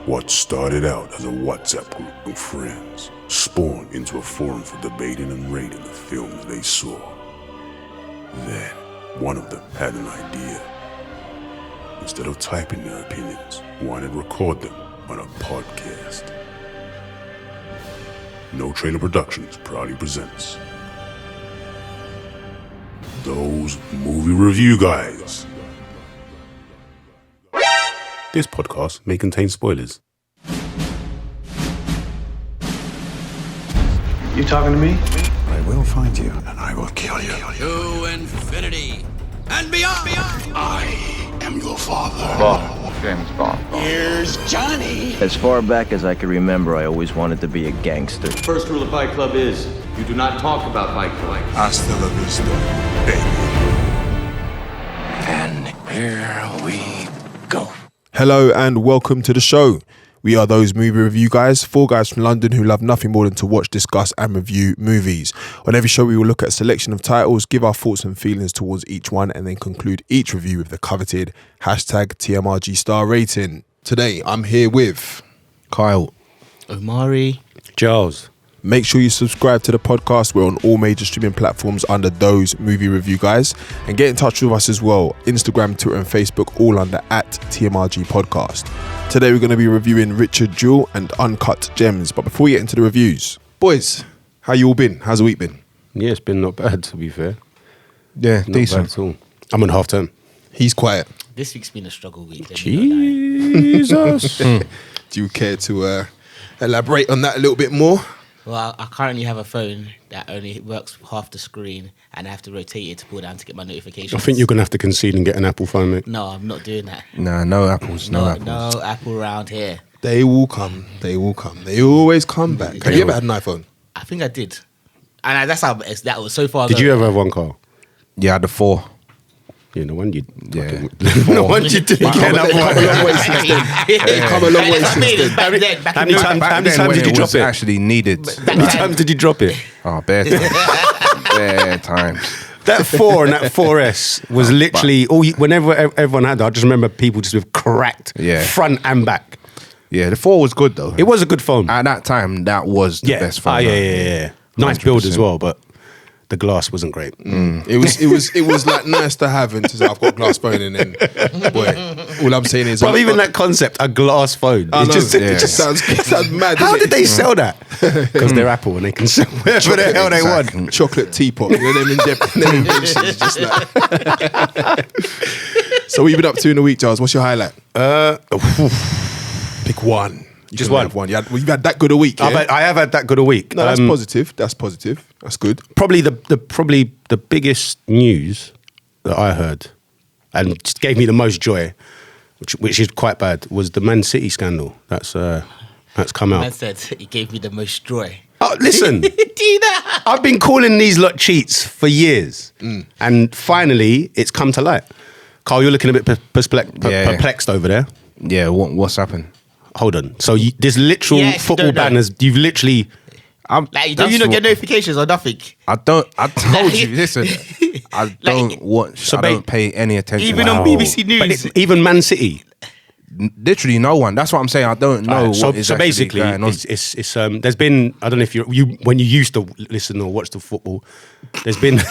What started out as a WhatsApp group of friends spawned into a forum for debating and rating the films they saw. Then, one of them had an idea. Instead of typing their opinions, wanted to record them on a podcast. No Trailer Productions proudly presents Those Movie Review Guys. This podcast may contain spoilers. You talking to me? I will find you and I will kill you. To infinity and beyond. I am your father. James Bond. Here's Johnny. As far back as I can remember, I always wanted to be a gangster. First rule of Fight Club is you do not talk about Fight Club. Hasta la vista, baby. And here we go. Hello and welcome to the show. We are Those Movie Review Guys, four guys from London who love nothing more than to watch, discuss and review movies. On every show we will look at a selection of titles, give our thoughts and feelings towards each one and then conclude each review with the coveted #TMRG star rating. Today I'm here with Kyle, Omari, Giles. Make sure you subscribe to the podcast. We're on all major streaming platforms under Those Movie Review Guys. And get in touch with us as well. Instagram, Twitter and Facebook, all under @TMRG Podcast. Today we're going to be reviewing Jewell and Uncut Gems. But before we get into the reviews, boys, how you all been? How's the week been? Yeah, it's been not bad, to be fair. Yeah, Not decent. bad at all. I'm on half term. He's quiet. this week's been a struggle week. Jesus. Do you care to elaborate on that a little bit more? Well, I currently have a phone that only works half the screen and I have to rotate it to pull down to get my notifications. I think you're going to have to concede and get an Apple phone, mate. No, I'm not doing that. Nah, no apples, no apples. No Apple around here. They will come. They will come. They always come back. Have you ever had an iPhone? I think I did. And that's how that was so far. Did you ever have one, Carl? Yeah, I had the 4. Yeah, no wonder you... Yeah. No wonder you did get an Apple Come a long way since then. Come a long way since then. Back then, back How in many the times- Back how many then times when did you it drop was it? actually needed. How many times did you drop it? Oh, bare times. Bare times. That 4 and that 4S was literally... whenever everyone had that, I just remember people just with cracked front and back. Yeah, the 4 was good though. It was a good phone. At that time, that was the best phone. Yeah. Nice build as 100%. well, but the glass wasn't great. It was like nice to have and to say I've got a glass phone and then boy, all I'm saying is But even that concept, a glass phone, I know, it just sounds mad. How doesn't did it? they sell that? Because they're Apple and they can sell whatever the hell they want. Chocolate teapot. You know, them inventions just like. So what you been up to in the week, Giles? What's your highlight? Pick one. You Just can one. have one. You've had that good a week. Yeah? I have had that good a week. No, that's positive. That's positive. That's good. Probably the biggest news that I heard and just gave me the most joy, which is quite bad, was the Man City scandal. That's come out. Man said he gave me the most joy. Oh, listen, Do you know? I've been calling these lot cheats for years, and finally it's come to light. Carl, you're looking a bit perplexed over there. Yeah, what's happened? Hold on. So this literal You actually football don't know. banners, you've literally... Like, do you not get notifications or nothing? I told you, listen, I don't watch, I don't pay any attention. Even on BBC News. Even Man City. Literally no one. That's what I'm saying. I don't know what is So actually basically, going on. it's there's been, I don't know if you when you used to listen or watch the football, there's been You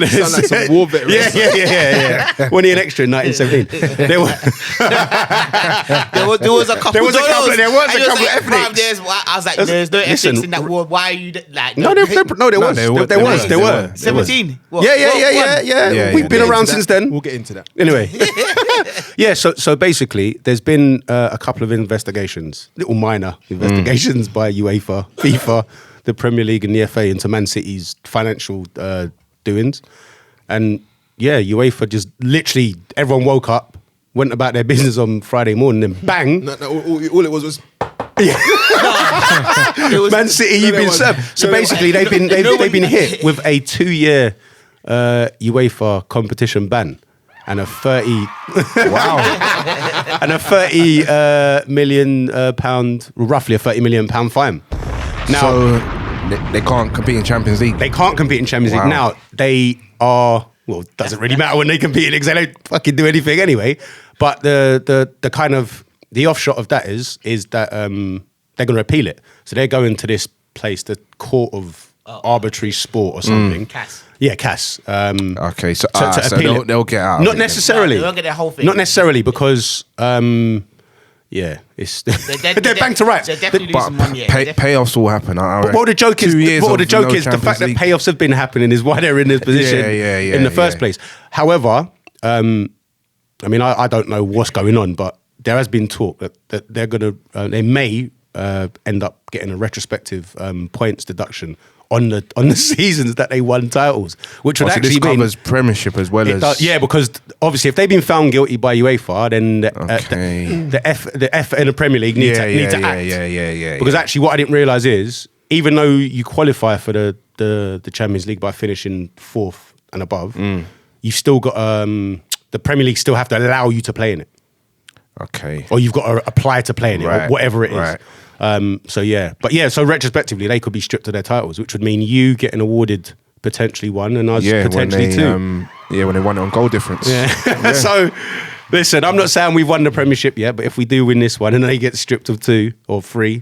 sound like some war veteran. yeah. When you're an extra in 1917, there was There was a couple. There was a couple of ethnics. I was like, there's no Listen, ethics in that war. Why are you like? there was. There were. 17. What? Yeah. We've been around since then. We'll get into that. Anyway, yeah. So basically, there's been a couple of investigations, little minor investigations by UEFA, FIFA, the Premier League, and the FA into Man City's financial doings, and yeah, UEFA just literally everyone woke up, went about their business on Friday morning, and bang, No, all it was. Man City, you've been served. So basically, they've been hit with a 2-year UEFA competition ban. And a 30 and a 30 million pound, roughly a 30 million pound fine. Now So they can't compete in Champions League. they can't compete in Champions League. Now they are, well, it doesn't really matter when they compete because they don't fucking do anything anyway. But the kind of the offshot of that is that they're going to appeal it. So they're going to this place, the Court of Arbitrary Sport or something. CAS. Yeah, CAS. Okay, so, to so appeal they'll get out. of Not it necessarily. They won't get their whole thing. Not necessarily because, it's they're bang to rights. They're definitely But losing money. Yeah. payoffs will happen. Well, the joke is, 2 years well, the of joke no is the fact Champions that League. payoffs have been happening is why they're in this position in the first place. However, I mean, I don't know what's going on, but there has been talk that they're gonna, they may end up getting a retrospective points deduction on the seasons that they won titles, which would So actually this mean covers Premiership as well it as does, yeah, because obviously if they've been found guilty by UEFA, then Okay. the FA and the Premier League need to act. Yeah. Because actually, what I didn't realise is, even though you qualify for the Champions League by finishing 4th and above, you've still got the Premier League still have to allow you to play in it, Okay. or you've got to apply to play in it, or Right, whatever it is. right. So retrospectively, they could be stripped of their titles, which would mean you getting awarded potentially one, and us potentially when they, two. when they won it on goal difference. Yeah. So, listen, I'm not saying we've won the Premiership yet, but if we do win this one and they get stripped of 2 or 3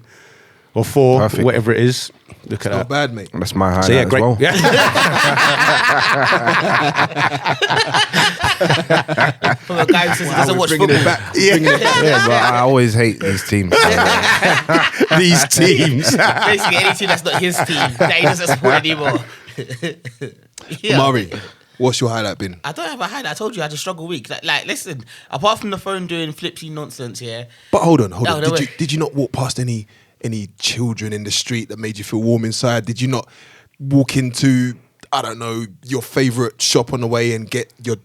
or 4, Perfect. whatever it is, look at Not that. bad, mate. That's my highlight So yeah, as great. well. From a guy who says he doesn't watch Bringing football. it back. Bringing it back. Yeah, but I always hate these teams. These teams. Basically, any team that's not his team that he doesn't support anymore. Yeah. Murray, what's your highlight been? I don't have a highlight. I told you I had a struggle week. Like, listen, apart from the phone doing flipsy nonsense here. But hold on. No, wait. Did you not walk past any children in the street that made you feel warm inside? Did you not walk into, I don't know, your favourite shop on the way and get your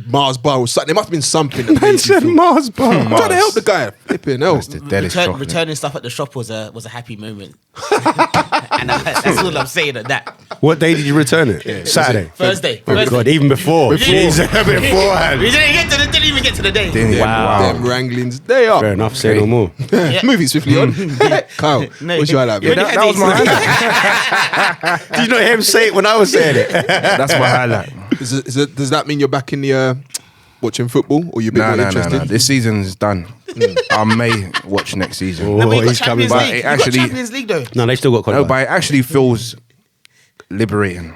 Mars bar or something? There must have been something that made you feel... Mars bar. I'm trying to help the guy. Flipping hell. That's the deadest chocolate. Returning stuff at the shop was a happy moment. And that's all I'm saying at that. What day did you return it? Saturday. Thursday. Oh God, even before. Beforehand. We didn't even get to the day. Them wranglings, they are. Fair enough, say no more. Yeah. Movie swiftly on. Kyle, No, what's your highlight? you been? only That was my highlight. Did you not hear him say it when I was saying it? That's my highlight. Does that mean you're back in the watching football, or you're a bit more No. interested? This season's done. I may watch next season. Oh, No, but you got he's coming Champions back. League. It You got actually- Champions League though. No, they still got No, qualified. but it actually feels liberating.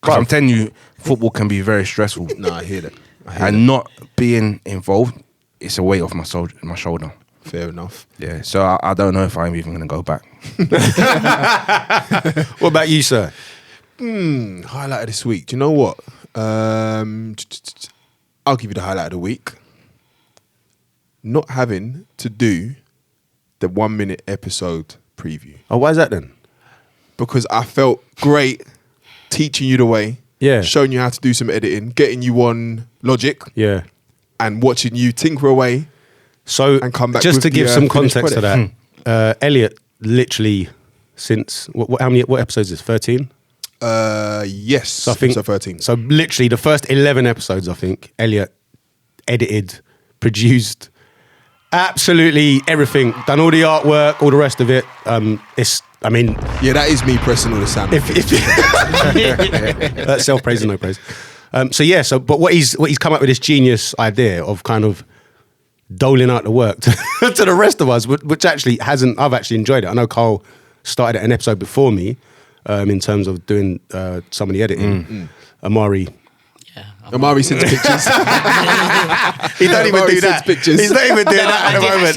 Because I'm telling you, football can be very stressful. No, I hear that. And not being involved, it's a weight off my shoulder. Fair enough. Yeah, so I don't know if I'm even going to go back. What about you, sir? Highlight of this week. Do you know what? I'll give you the highlight of the week. Not having to do the 1 minute episode preview. Oh, why is that then? Because I felt great teaching you the way, Yeah. showing you how to do some editing, getting you on Logic, Yeah. and watching you tinker away. So, And come back just with to give the, some finished context to that, Elliot literally since what episodes is 13? Yes, So I think so 13. So literally the first 11 episodes, I think Elliot edited, produced, absolutely everything, done all the artwork, all the rest of it. Yeah, that is me pressing all the sound. That's self-praise and no praise. But what he's come up with this genius idea of kind of doling out the work to the rest of us, which actually I've actually enjoyed it. I know Carl started an episode before me in terms of doing some of the editing. Amari. Yeah. Amari sends pictures. He don't even Amari do sends that. pictures. He's not even doing that at the moment.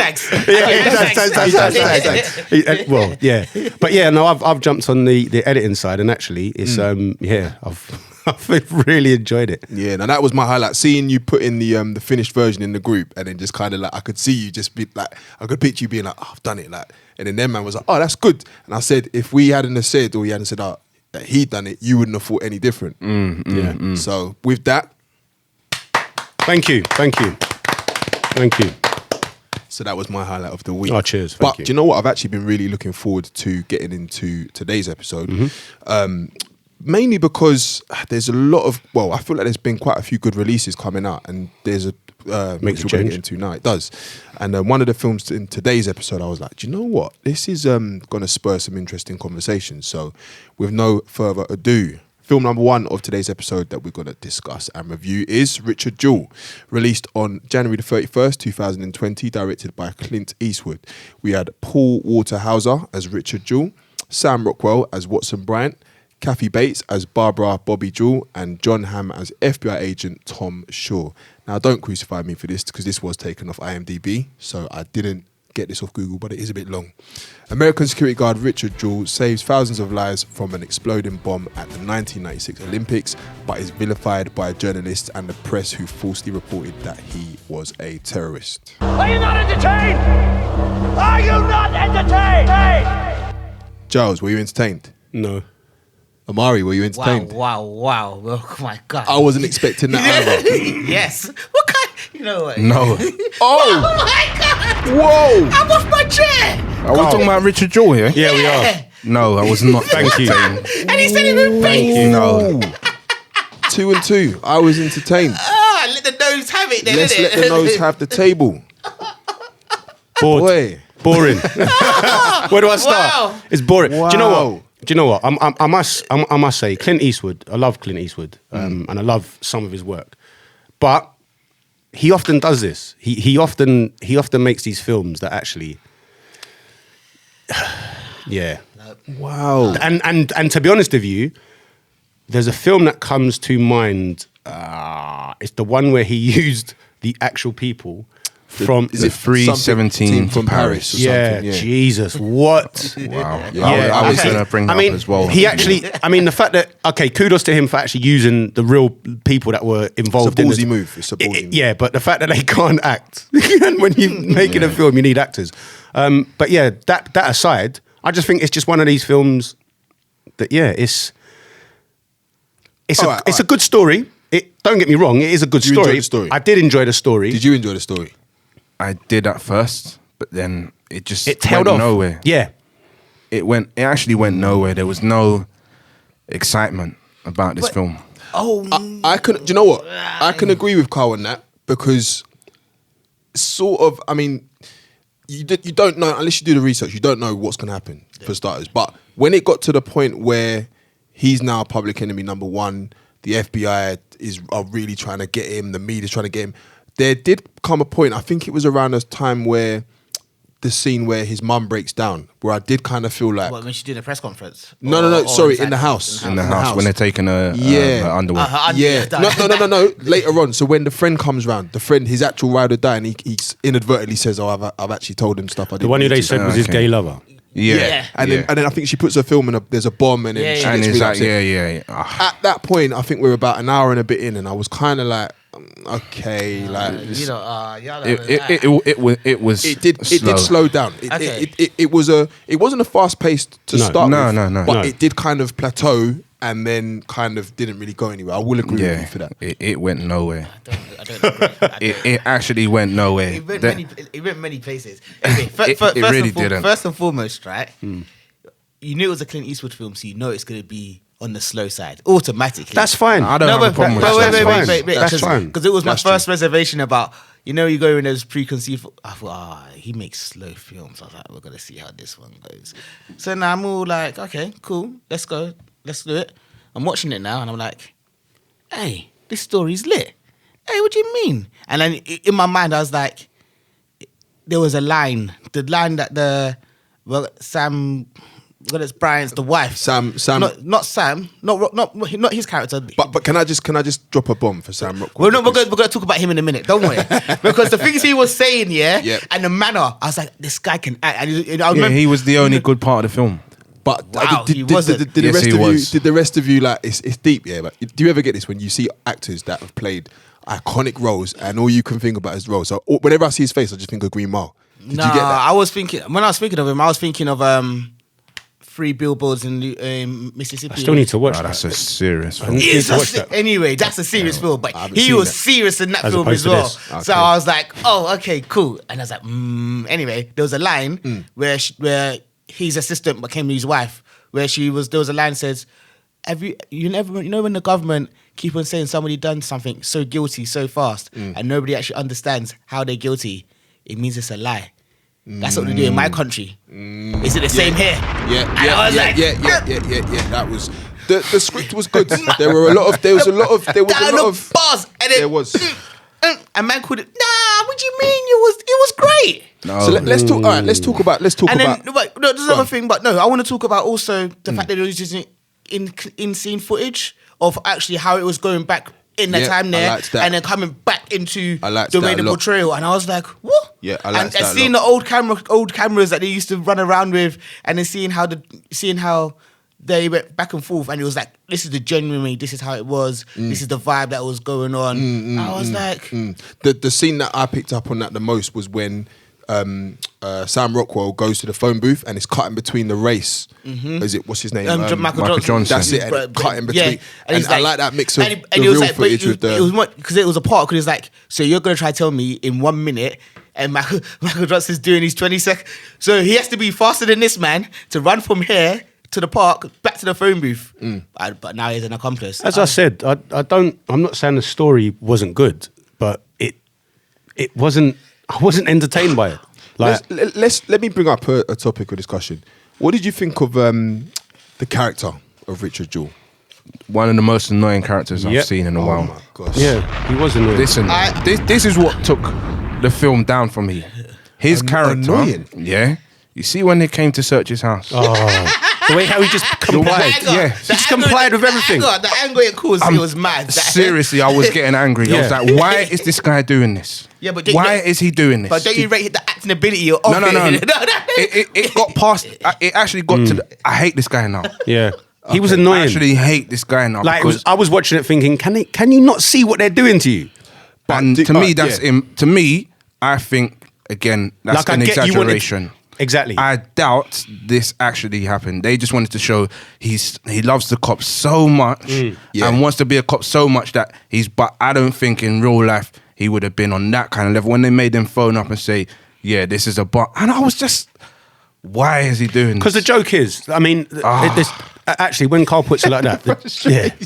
Yeah, well, yeah, but yeah, no, I've jumped on the editing side, and actually, it's I've really enjoyed it. Yeah, now that was my highlight. Seeing you put in the finished version in the group, and then just kind of like I could see you just be like, I could picture you being like, oh, I've done it, like, and then man was like, oh, that's good. And I said, if we hadn't have said, or he hadn't said, oh, that he'd done it, you wouldn't have thought any different. So with that, Thank you. so that was my highlight of the week. Oh, cheers. But Thank you. do you know what? I've actually been really looking forward to getting into today's episode. Mainly because there's a lot of, well, I feel like there's been quite a few good releases coming out, and there's a Makes which a we're change. gonna get into now. It does. And one of the films in today's episode, I was like, do you know what? This is going to spur some interesting conversations. So with no further ado, Film number one of today's episode that we're going to discuss and review is Richard Jewell, released on January the 31st, 2020, directed by Clint Eastwood. We had Paul Waterhauser as Richard Jewell, Sam Rockwell as Watson Bryant, Kathy Bates as Barbara Bobby Jewell, and John Hamm as FBI agent Tom Shaw. Now, don't crucify me for this because this was taken off IMDb, so I didn't get this off Google, but it is a bit long. American security guard Richard Jewell saves thousands of lives from an exploding bomb at the 1996 Olympics, but is vilified by journalists and the press who falsely reported that he was a terrorist. Are you not entertained? Are you not entertained? Hey! Giles, were you entertained? No. Amari, were you entertained? Wow. Oh my God. I wasn't expecting that either. Yes. What kind? You know what? No. Oh! my God. Whoa! I'm off my chair. Are we talking about Richard Jewell here? Yeah, we are. No, I was not. Thank you. And he said it with face. No. 2 and 2. I was entertained. Let the nose have it then, Let's innit? let the nose have the table. Bored. Boy. Boring. Where do I start? Wow. It's boring. Wow. Do you know what? I must say, Clint Eastwood. I love Clint Eastwood, and I love some of his work, but he often does this. He often makes these films that actually, yeah. Wow. And to be honest with you, there's a film that comes to mind. It's the one where he used the actual people from. Is it 317 from Paris or Yeah, something? Yeah. Jesus, what? Wow. Yeah, I was going to bring that up as well. He actually, the fact that, okay, kudos to him for actually using the real people that were involved in It's a this. ballsy move. It's a ballsy move. Yeah, but the fact that they can't act, and when you're making a film, you need actors. But yeah, that aside, I just think it's just one of these films that, yeah, it's a good story. Don't get me wrong, it is a good Did you story. enjoy the story? I did enjoy the story. Did you enjoy the story? I did at first, but then it just It tailed went off. nowhere. Yeah. It actually went nowhere. There was no excitement about this film. I can. Do you know what? I can agree with Carl on that because, sort of. I mean, you don't know unless you do the research. You don't know what's going to happen for starters. But when it got to the point where he's now public enemy number one, the FBI are really trying to get him. The media's trying to get him. There did come a point. I think it was around a time where the scene where his mum breaks down, where I did kind of feel like. What, when she did a press conference? No. Sorry, in the house. In the house when they're taking her underwear. No. Later on, so when the friend comes round, his actual ride or die, and he inadvertently says, "Oh, I've actually told him stuff." I didn't The one who mean they to." said was his gay lover. Yeah. And then I think she puts her film and there's a bomb and then she And gets it's really like, upset. yeah. At that point, I think we were about an hour and a bit in, and I was kind of like, okay, like it was. it did slow down. It wasn't a fast pace to start with. No. But it did kind of plateau and then kind of didn't really go anywhere. I will agree with you for that. It went nowhere. I don't agree. It actually went nowhere. It went many places. Anyway, It really didn't. First and foremost, right? You knew it was a Clint Eastwood film, so you know it's going to be on the slow side automatically. That's fine. I don't have a problem with that. Wait, That's fine. Because it was my That's first true. reservation about, you go in those preconceived. I thought, he makes slow films. I was like, we're gonna see how this one goes. So now I'm all like, okay, cool, let's go, let's do it. I'm watching it now, and I'm like, hey, this story's lit. Hey, what do you mean? And then in my mind, I was like, there was a line, the line that Sam. Well, it's Brian's the wife. Sam. Not Sam. Not his character. But can I just drop a bomb for Sam Rockwell? Well, no, we're going to talk about him in a minute. Don't worry, because the things he was saying, and the manner, I was like, this guy can act. And I remember, he was the only good part of the film. But Wow, did he wasn't. the Yes, rest he of was. you? Did the rest of you like? It's deep, yeah. But do you ever get this when you see actors that have played iconic roles and all you can think about is roles? So whenever I see his face, I just think of Green Mile. Did you get that? I was thinking of him. I was thinking of 3 Billboards in Mississippi. I still need to watch Oh, that. that's a serious film. need to watch that. Anyway, that's a serious film, but haven't he seen was that. serious in that As film opposed as to well. this. So Okay. I was like, oh, okay, cool. And I was like, Anyway, there was a line where his assistant became his wife, there was a line that says, you know when the government keep on saying somebody done something so guilty so fast and nobody actually understands how they're guilty, it means it's a lie. That's what they do in my country. Is it the same here? Yeah, And I was like, yeah. That was the script was good. There was a lot of bars, and then, there was. and man called it. Nah, what do you mean? It was great. No. So let's talk. All right, let's talk about. And then, but, no, there's another thing, but no, I want to talk about also the fact that it was just in scene footage of actually how it was going back in the time there, and then coming back into the way the portrayal, and I was like, what? Yeah, I liked and that. Seeing the old cameras that they used to run around with, and then seeing how they went back and forth, and it was like, this is the genuine way, this is how it was, this is the vibe that was going on. I was like, the scene that I picked up on that the most was when Sam Rockwell goes to the phone booth and it's cut in between the race. Is it, what's his name? Michael Johnson. That's it. And cut in between. Yeah. And I like that mix of and the real footage with the. It was because it was a part. Because it was like, so you're gonna try to tell me in 1 minute, and Michael Johnson's doing his 20 seconds. So he has to be faster than this man to run from here to the park back to the phone booth. But now he's an accomplice. As I said, I'm not saying the story wasn't good, but it wasn't. I wasn't entertained by it. Like, Let me bring up a topic of discussion. What did you think of the character of Richard Jewell? One of the most annoying characters I've seen in a while. Oh my gosh. yeah, he was annoying. Listen, this is what took the film down for me. His character, annoying. yeah. You see when they came to search his house. The way how he just complied. Yeah. He just complied with everything. The anger it caused, it was mad. Seriously, I was getting angry. I was like, why is this guy doing this? Yeah, but why is he doing this? But don't you rate the acting ability of No. it? It got past. It actually got to. I hate this guy now. Yeah, he was annoying. I actually hate this guy now. Like because I was watching it thinking, can you not see what they're doing to you? and to me, that's to me. I think again, that's Like, an I get you wanted- exaggeration. Exactly. I doubt this actually happened. They just wanted to show he loves the cops so much and wants to be a cop so much that but I don't think in real life he would have been on that kind of level when they made him phone up and say, yeah, this is a bot. And I was just, why is he doing this? Because the joke is, I mean, actually, when Carl puts it like that,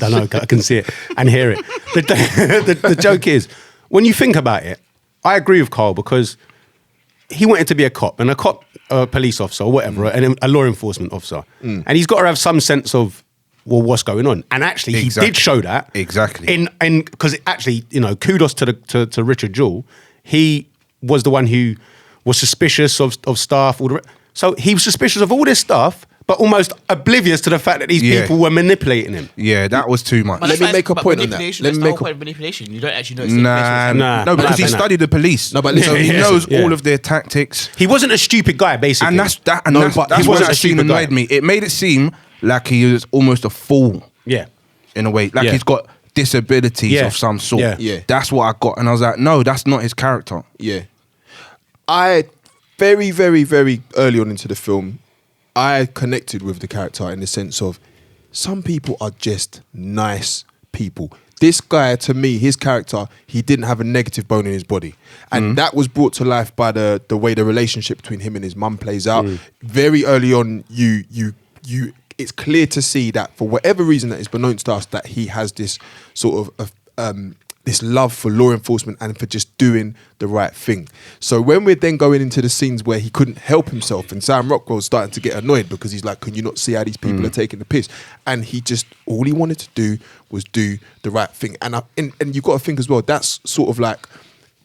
I know, I can see it and hear it. The joke is, when you think about it, I agree with Carl because he wanted to be a cop, and a police officer or whatever, and a law enforcement officer. And he's got to have some sense of, well, what's going on? And actually, he did show that. Exactly. Because actually, kudos to Richard Jewell. He was the one who was suspicious of staff. So he was suspicious of all this stuff, but almost oblivious to the fact that these people were manipulating him. Yeah, that was too much. Let me make a point on that. Let me make a point of manipulation. You don't actually know. It's No, because he studied the police. No, but listen, so he knows all of their tactics. He wasn't a stupid guy, basically. And that's he what wasn't a that scene stupid guy. annoyed me. It made it seem like he was almost a fool. Yeah. In a way. Like he's got disabilities of some sort. Yeah. That's what I got. And I was like, no, that's not his character. Yeah. I, very, very, very early on into the film, I connected with the character in the sense of some people are just nice people. This guy, to me, his character, he didn't have a negative bone in his body. And that was brought to life by the way the relationship between him and his mum plays out. Very early on, it's clear to see that for whatever reason that is beknownst to us, that he has this sort of this love for law enforcement and for just doing the right thing. So when we're then going into the scenes where he couldn't help himself and Sam Rockwell's starting to get annoyed because he's like, can you not see how these people are taking the piss? And all he wanted to do was do the right thing. And you've got to think as well, that's sort of like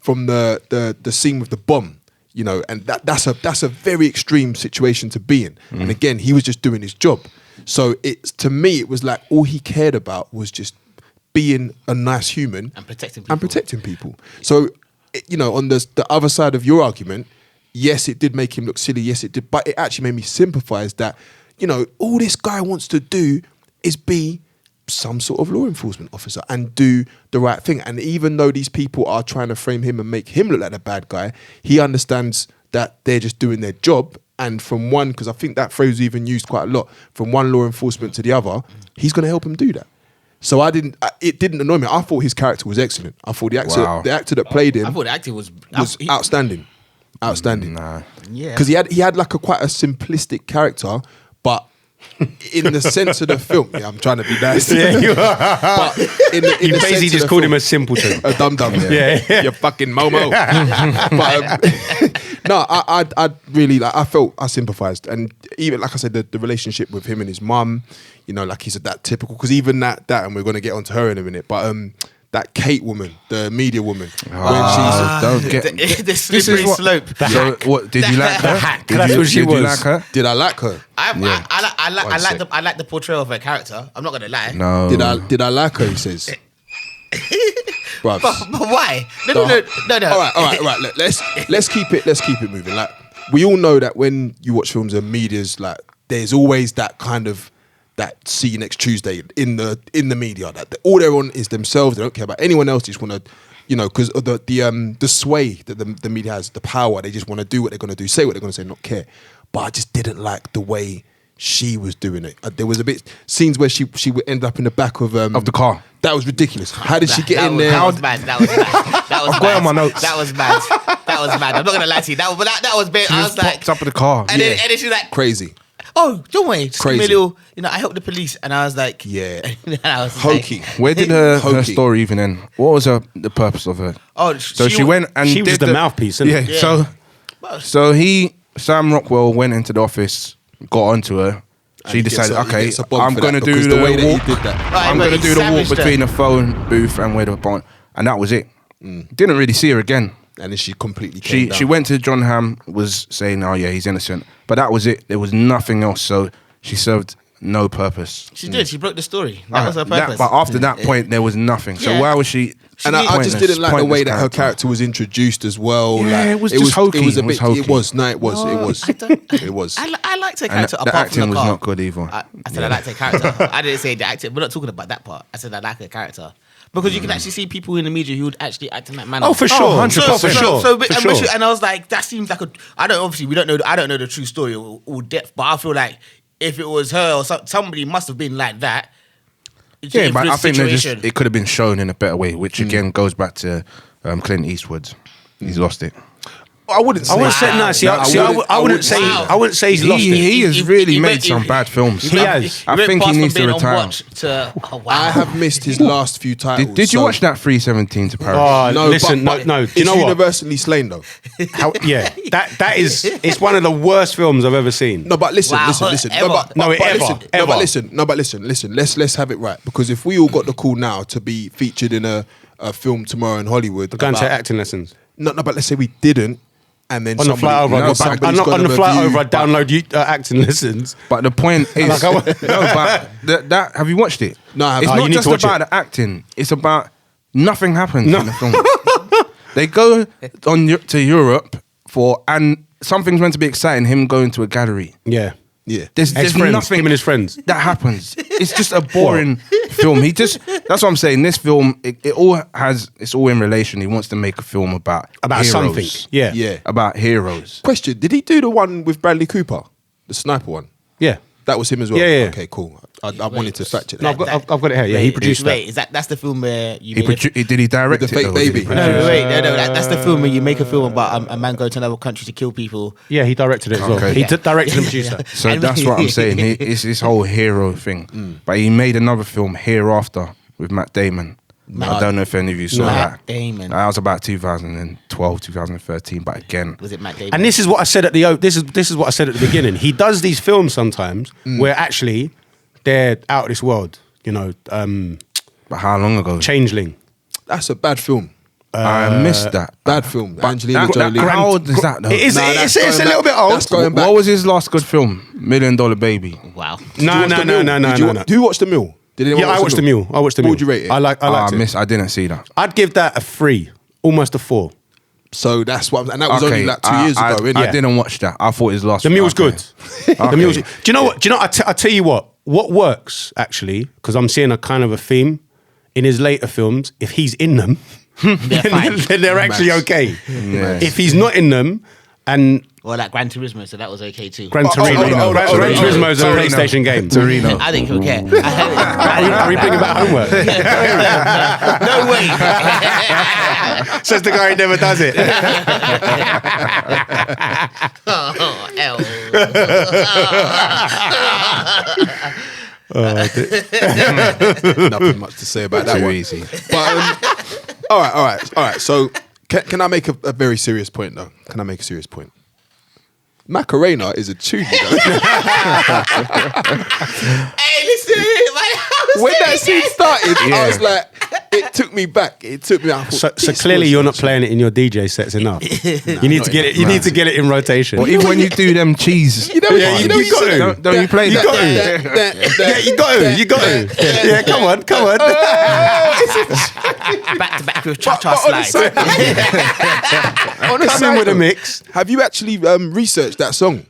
from the scene with the bomb, and that's a very extreme situation to be in. And again, he was just doing his job. So to me, it was like all he cared about was just being a nice human and protecting people. So, on the other side of your argument, yes, it did make him look silly. Yes, it did. But it actually made me sympathise that, all this guy wants to do is be some sort of law enforcement officer and do the right thing. And even though these people are trying to frame him and make him look like a bad guy, he understands that they're just doing their job. And from one, because I think that phrase was even used quite a lot, from one law enforcement to the other, he's going to help him do that. So it didn't annoy me. I thought his character was excellent. I thought the actor that played him, I thought the acting was outstanding. Nah. Yeah. Because he had like quite a simplistic character, but in the sense of the film, I'm trying to be nice. Yeah, you are. But in You the sense basically of just the called film, him a simpleton. a dum-dum. Yeah. You fucking Momo. But No, I really like. I sympathised, and even like I said, the relationship with him and his mum, you know, like he said, that typical. Because even that, and we're gonna get onto her in a minute, but that Kate woman, the media woman, don't get the slippery slope. So what did you like her? Did you like her? Did I like her? I like the portrayal of her character. I'm not gonna lie. No. Did I like her? He says. But why? No. All right. Look, let's keep it moving. Like we all know that when you watch films and media's like, there's always that kind of that see you next Tuesday in the media. That all they're on is themselves. They don't care about anyone else. They just want to, you know, because of the sway that the media has, the power. They just want to do what they're going to do, say what they're going to say, not care. But I just didn't like the way she was doing it. There was a bit scenes where she would end up in the back of the car. That was ridiculous. How did she get in there? That was bad. That was I've got it on my notes. That was bad. I'm not gonna lie to you. That was bad. I was like, popped up in the car. And then she's like, crazy. Oh, don't worry. Just Crazy. give me a little, you know, I helped the police. And I was like, Yeah. and I was Hokey. like, Where did her Hokey. story even end? What was the purpose of her? oh, So she went and She was did the mouthpiece, isn't Yeah. it? Yeah. So Sam Rockwell went into the office, got onto her. She he gets decided, a- he okay, gets a bomb I'm for going to that do because the the way that he walk. did that. Right, I'm but going to he do the walk savaged her. between the phone booth and where the phone, and that was it. Didn't really see her again. And then she completely came She down. went to John Hamm, was saying, oh yeah, he's innocent, but that was it. There was nothing else. So she served no purpose. She did. She broke the story. That was her purpose. But after that point, there was nothing. So Yeah. why was she? And I just pointless- didn't like the way pointless that her character was introduced as well. Yeah, like, it was just hokey. It was a It was bit. hokey. It was. No, it was. No, it was. I don't- It was. I liked her And character the apart acting from the was car. not good either. I said I liked her character. I didn't say the acting. We're not talking about that part. I said I like her character. Because you can actually see people in the media who would actually act in that manner. Oh, for sure. 100%. For sure. For sure. And I was like, that seems like I don't know the true story or depth, but I feel like if it was her or somebody must have been like that. Yeah, but I think situation. it could have been shown in a better way, which again goes back to Clint Eastwood. He's lost it. I wouldn't say. I wouldn't say no. See, I wouldn't say. Wow. I wouldn't say he's lost it. He has really made went- some bad films. He has. I think he needs to retire. Oh, wow. I have missed his last few titles. Did you so- watch that 317 to Paris? Oh, No, listen, but no. Do you it's know what? universally slain though. Yeah, that is. It's one of the worst films I've ever seen. No, but listen. Wow, Listen. ever. Listen. No, but listen. Let's have it right, because if we all got the call now to be featured in a film tomorrow in Hollywood, Go and take about- acting lessons. No, but let's say we didn't, and then On the flight over, I download acting lessons. But the point is, Like, that have you watched it? No, I haven't. It's Oh, you not need just to watch about it. the acting. It's about nothing happens in the film. They go to Europe and something's meant to be exciting. Him going to a gallery. Yeah, Yeah. There's Ex-friends, nothing him and his friends. that happens. It's just a boring film. That's what I'm saying. This film, it's all in relation. He wants to make a film about heroes. something. Yeah, Yeah. About heroes. Question: did he do the one with Bradley Cooper, the sniper one? yeah. That was him as well. Yeah, yeah. Okay, cool. I wanted to fact check No, that. I've got it here. Yeah, he produced that. Wait, that's the film where you Did he direct With the it? fake though, or did baby. he No, produce it? no, that's the film where you make a film about a man going to another country to kill people. Yeah, he directed it as well. Okay. He Yeah. directed and produced that. So that's what I'm saying. It's this whole hero thing. But he made another film, Hereafter, with Matt Damon. I don't know if any of you saw Matt that. Damon. That was about 2012, 2013. But again, Was it Matt Damon? And this is what I said at this is what I said at the beginning. He does these films sometimes where actually they're out of this world. You know, but how long ago? Changeling. That's a bad film. I missed that. Bad film. Angelina That- Jolie. how old is that though? It is. Nah, It's that's a going little back. bit old. That's going back. What was his last good film? $1 Million Baby. Wow. No. Who watched The Mill? Did anyone Yeah, I watched The Mule. I watched The What Mule. would you rate it? I liked it. I didn't see that. I'd give that a 3, almost a 4. So that's what, and that was only like 2 years ago. innit? I didn't watch that. I thought his last. The Mule's good. Okay. The Mule's. Do you know what? I tell you what works actually, because I'm seeing a kind of a theme in his later films. If he's in them, then they're actually okay. Yeah. If he's not in them, and Well, like Gran Turismo, so that was okay too. Gran Turismo, Gran Turismo is a PlayStation game. Torino. I think he'll care. Are we bringing back homework? No way. Says the guy who never does it. Oh, hell. Nothing much to say about that Too one. easy. But all right. So Can I make a very serious point though? Can I make a serious point? Macarena is a tune, you know? Hey, listen, When that scene started, I was like, it took me back. It took me out. So clearly you're not playing it in your DJ sets enough. You need to get it. You need to get it in rotation. Well, even when you do them cheese, you got to. Don't you play You got to. You got to. Yeah, come on. back to back with cha-cha slide. On a Come in side with a note, mix. Have you actually researched that song?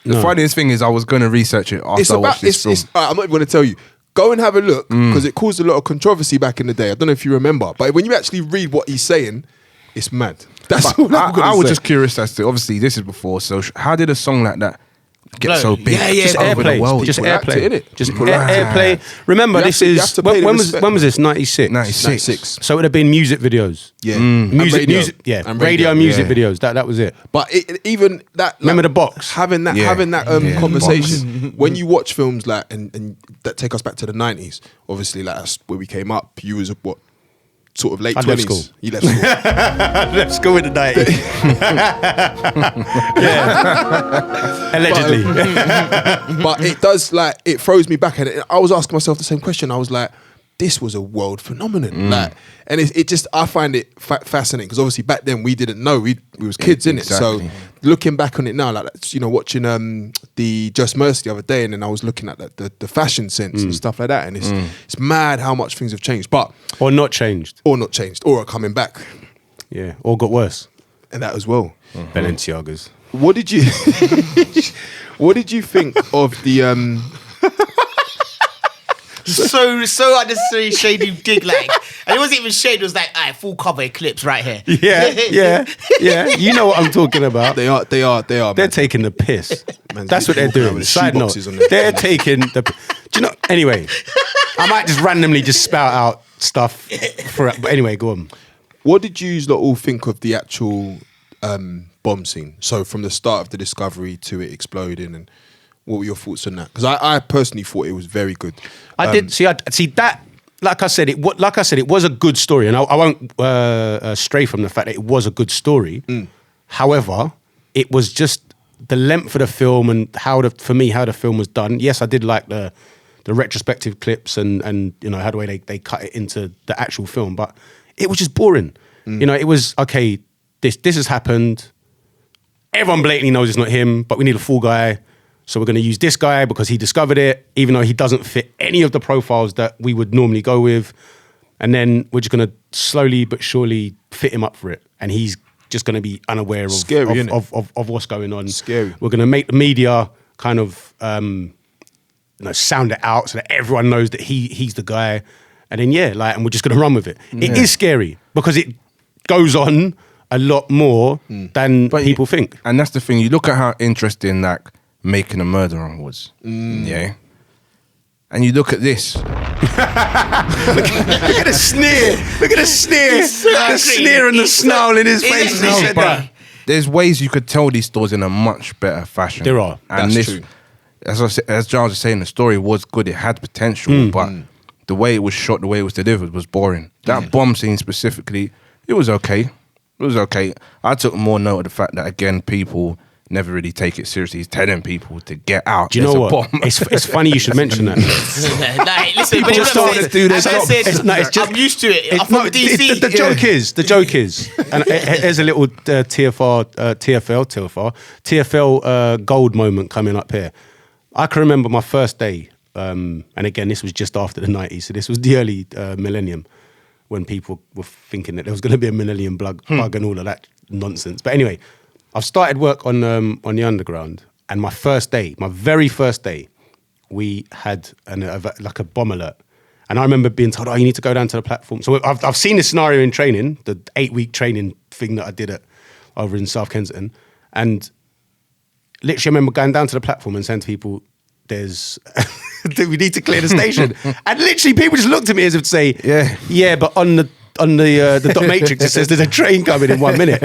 The funniest thing is I was going to research it after I watched this film. I'm not even going to tell you. Go and have a look because it caused a lot of controversy back in the day. I don't know if you remember, but when you actually read what he's saying, it's mad. That's all I was just curious as to, obviously this is before, so how did a song like that get so big? Just over the world? Just People liked airplay. it, innit? Just People liked it. airplay. Remember, You have this to- you have is to pay the when respect. was this? 96. 96. So it would have been music videos. Yeah. Music, And radio music yeah. videos. That was it. But even that, Remember the box? having that conversation when you watch films like and that take us back to the 90s. Obviously, like that's where we came up. You was what sort of late I 20s. left school. You left school. Let's go with the 90s. Allegedly. But it does it throws me back, and I was asking myself the same question. I was like, this was a world phenomenon, and it just I find it fascinating because obviously back then we didn't know we was kids in it. So looking back on it now, like watching the Just Mercy the other day, and then I was looking at the fashion sense and stuff like that, and it's mad how much things have changed, Or not changed. or are coming back, Yeah. Or got worse. and that as well. Balenciagas. What did you think of the so unnecessary shady dig, and it wasn't even shade. It was like, all right, full cover eclipse right here. Yeah. You know what I'm talking about. They are. They're man. taking the piss. Man's That's what they're walking around doing. with Side note, shoeboxes on their- they're taking the. Do you know? Anyway, I might just randomly just spout out stuff but anyway, go on. What did you all think of the actual bomb scene? So from the start of the discovery to it exploding, and what were your thoughts on that? Because I personally thought it was very good. I did see that. Like I said, it was a good story, and I won't stray from the fact that it was a good story. However, it was just the length of the film and how the film was done. Yes, I did like the retrospective clips and how the way they cut it into the actual film, but it was just boring. It was okay. This has happened. Everyone blatantly knows it's not him, but we need a full guy. So we're going to use this guy because he discovered it, even though he doesn't fit any of the profiles that we would normally go with. And then we're just going to slowly but surely fit him up for it. And he's just going to be unaware of, Scary, of what's going on. Scary. We're going to make the media kind of sound it out so that everyone knows that he's the guy. And then, and we're just going to run with it. It is scary because it goes on a lot more than people think. And that's the thing. You look at how interesting Making a Murderer was. Yeah. And you look at this. Look at the sneer. Look at the sneer. The sneer and the snarl in his face. He said that. There's ways you could tell these stories in a much better fashion. There are. And That's true. As Giles was saying, the story was good. It had potential, but the way it was shot, the way it was delivered was boring. That bomb scene specifically, it was okay. It was okay. I took more note of the fact that, again, people never really take it seriously. He's telling people to get out. Do you know what? Bomb. It's funny you should mention that. Listen, People but started to do this. as I said, It's just- I'm used to it. I'm No, from DC. the joke is, and here's a little TFL gold moment coming up here. I can remember my first day, and again, this was just after the 90s, so this was the early millennium when people were thinking that there was going to be a millennium bug and all of that nonsense. But anyway, I've started work on the Underground, and my very first day, we had a bomb alert. And I remember being told, you need to go down to the platform. So I've seen this scenario in training, the 8-week training thing that I did over in South Kensington. And literally I remember going down to the platform and saying to people, we need to clear the station. And literally people just looked at me as if to say, yeah, but on the dot matrix, it says there's a train coming in 1 minute.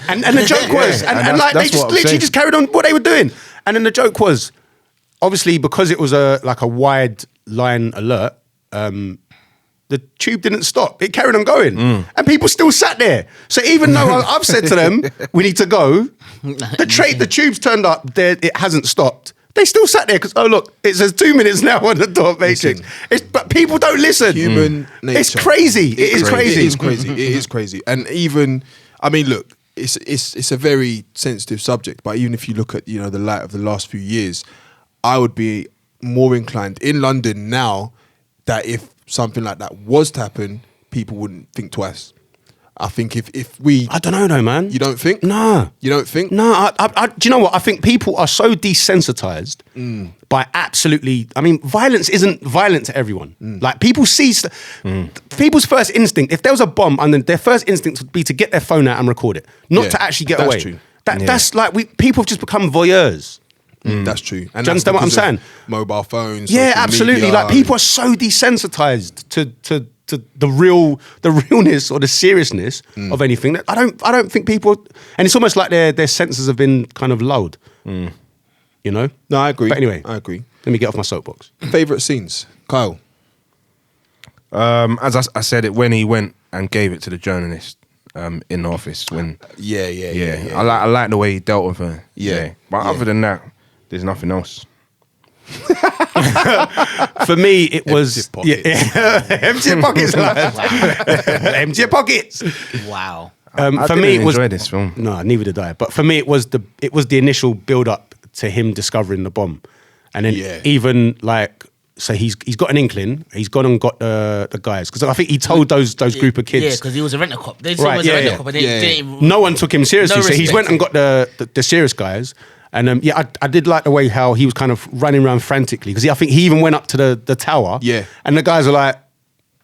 And the joke was, they just literally just carried on what they were doing. And then the joke was, obviously because it was a wide line alert, the tube didn't stop. It carried on going. And people still sat there. So even though I've said to them, we need to go, the tube's turned up, it hasn't stopped. They still sat there because, oh, look, it says 2 minutes now on the dot matrix. But people don't listen. Human nature. It's crazy. It is crazy. It is crazy. It is crazy. And even, I mean, look, it's a very sensitive subject, but even if you look at, the light of the last few years, I would be more inclined in London now that if something like that was to happen, people wouldn't think twice. I think if we... I don't know though, man. You don't think? No. You don't think? No. Do you know what? I think people are so desensitized by absolutely... I mean, violence isn't violent to everyone. Like, people see... People's first instinct, if there was a bomb, and then their first instinct would be to get their phone out and record it, not to actually get away. True. That's like... people have just become voyeurs. That's true. And do you understand what I'm saying? Mobile phones. Yeah, absolutely. Media, like, people are so desensitized to the realness or the seriousness of anything that I don't think people, and it's almost like their senses have been kind of lulled. You know? No, I agree. But anyway, I agree. Let me get off my soapbox. Favorite scenes, Kyle. As I said it when he went and gave it to the journalist in the office. When Yeah. I like the way he dealt with her. Yeah. But other than that, there's nothing else. For me, it was Empty pockets. empty pockets. Empty pockets. Wow. For me, it was enjoy this film. No, neither did I. But for me, it was the initial build up to him discovering the bomb, and then even like. So he's got an inkling. He's gone and got the guys because I think he told those group of kids. Yeah, because he was a rent a cop. They saw him as a rent a cop, and they didn't. No one took him seriously. No so he's went and got the serious guys. And I did like the way how he was kind of running around frantically because I think he even went up to the tower. Yeah, and the guys were like,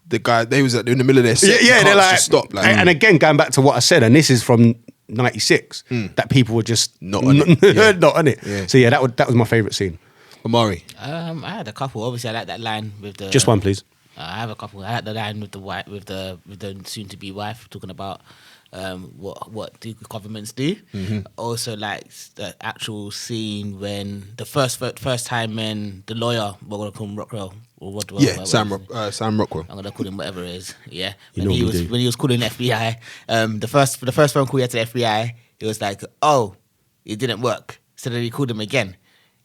they was in the middle of their set. Yeah, they're like, just stop. Like, and again, going back to what I said, and this is from '96, that people were just not on it. Not on it. Yeah. So that was my favourite scene. Amari. I had a couple. Obviously, I like that line with the. Just one, please. I have a couple. I had the line with the wife, with the soon-to-be wife, talking about what do governments do. Also, like the actual scene when the first time when the lawyer, we're gonna call him Rockwell, or what? Sam Rockwell. I'm gonna call him whatever it is. Yeah, when he was calling FBI. The first phone call he had to the FBI, it was like, oh, it didn't work. So then he called him again.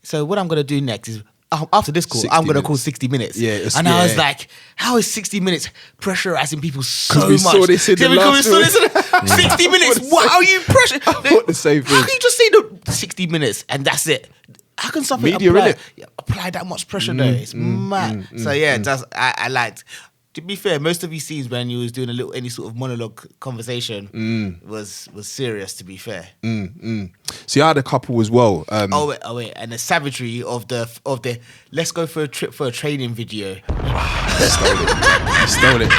So what I'm going to do next is, after this call, I'm going to call 60 Minutes. Yeah, I was like, how is 60 Minutes pressurizing people so much? We saw this in the last film. 60 Minutes, what are you pressuring? I thought the same thing. How can you just say the 60 Minutes and that's it? How can something apply that much pressure though? It's mad. So yeah, I liked... To be fair, most of these scenes when you was doing any sort of monologue conversation was serious. To be fair, See, I had a couple as well. Oh wait, and the savagery of the let's go for a trip for a training video. Stole it.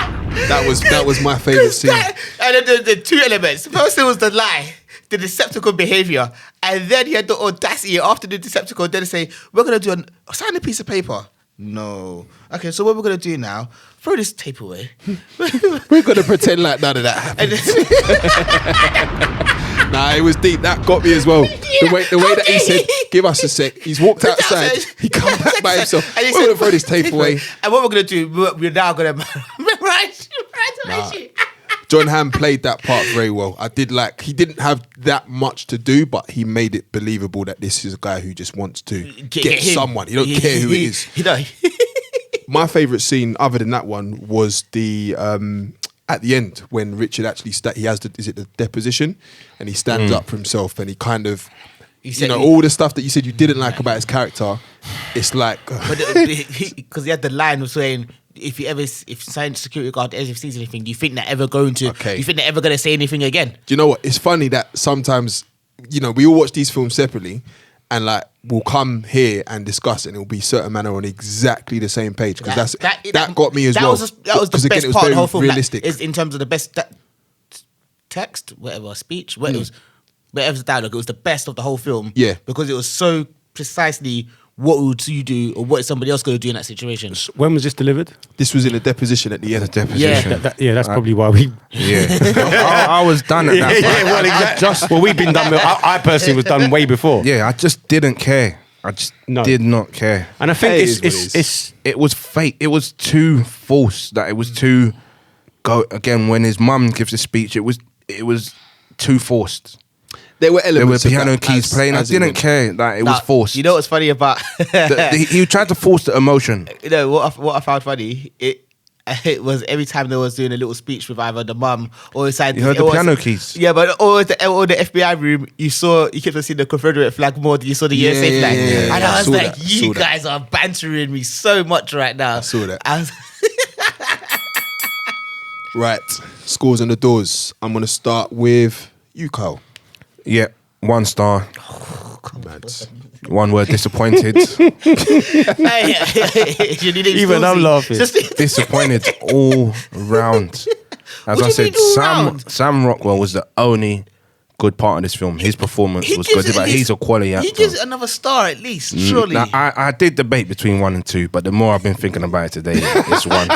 That was my favorite scene. And then the two elements. First, there was the lie, the Decepticon behavior, and then he had the audacity after the Decepticon then to say, "We're gonna sign a piece of paper." No. Okay, so what we're gonna do now? Throw this tape away. We're gonna pretend like none of that happened. Nah, it was deep. That got me as well. The way that he said, "Give us a sec." He's walked outside. He come back by himself. And we're gonna throw this tape away. And what we're gonna do? We're now gonna memorize. John Hamm played that part very well. I did like. He didn't have that much to do, but he made it believable that this is a guy who just wants to get someone. He don't care who it is. My favourite scene, other than that one, was the at the end when Richard actually he has the deposition, and he stands up for himself, and he kind of, all the stuff that you said you didn't like about his character. It's like because he had the line of saying, if science security guard ever sees anything, do you think they're ever going to? Okay. Do you think they're ever going to say anything again? Do you know what? It's funny that sometimes, we all watch these films separately, and like we'll come here and discuss, and it'll be certain manner on exactly the same page because that got me as well. That was the best part of the whole film. Realistic. Is in terms of the best text, whatever speech, whatever's the dialogue. It was the best of the whole film. Yeah, because it was so precisely. What would you do, or what is somebody else going to do in that situation? When was this delivered? This was in a deposition at the end. That's probably why we. Yeah, I was done at that point. Well, exactly. We've been done. I personally was done way before. Yeah, I just didn't care. I just No. did not care. And I think It is what it It was fake. It was too forced. That it was too. Go again when his mum gives a speech. It was too forced. There were There were elements of piano that keys playing. I as it didn't went. care that it was Nah, forced. You know what's funny about? He tried to force the emotion. You know what I found funny? It was every time they was doing a little speech with either the mum or inside. You heard the piano keys. Yeah, but or the FBI room, you kept on seeing the Confederate flag more than you saw the USA flag. yeah. And I was Saw like, that, you saw that. guys are bantering me so much right now. I saw that. I was, Right, scores on the doors. I'm gonna start with you, Kyle. Yeah, 1 star. Mad. One word, disappointed. Even I'm laughing. Disappointed all round. As What I do you said, mean all round? Sam Rockwell was the only good part of this film. His performance was gives good, it but at he's least- a quality actor. He gives it another star at least, surely. Now, I did debate between 1 and 2, but the more I've been thinking about it today, it's 1.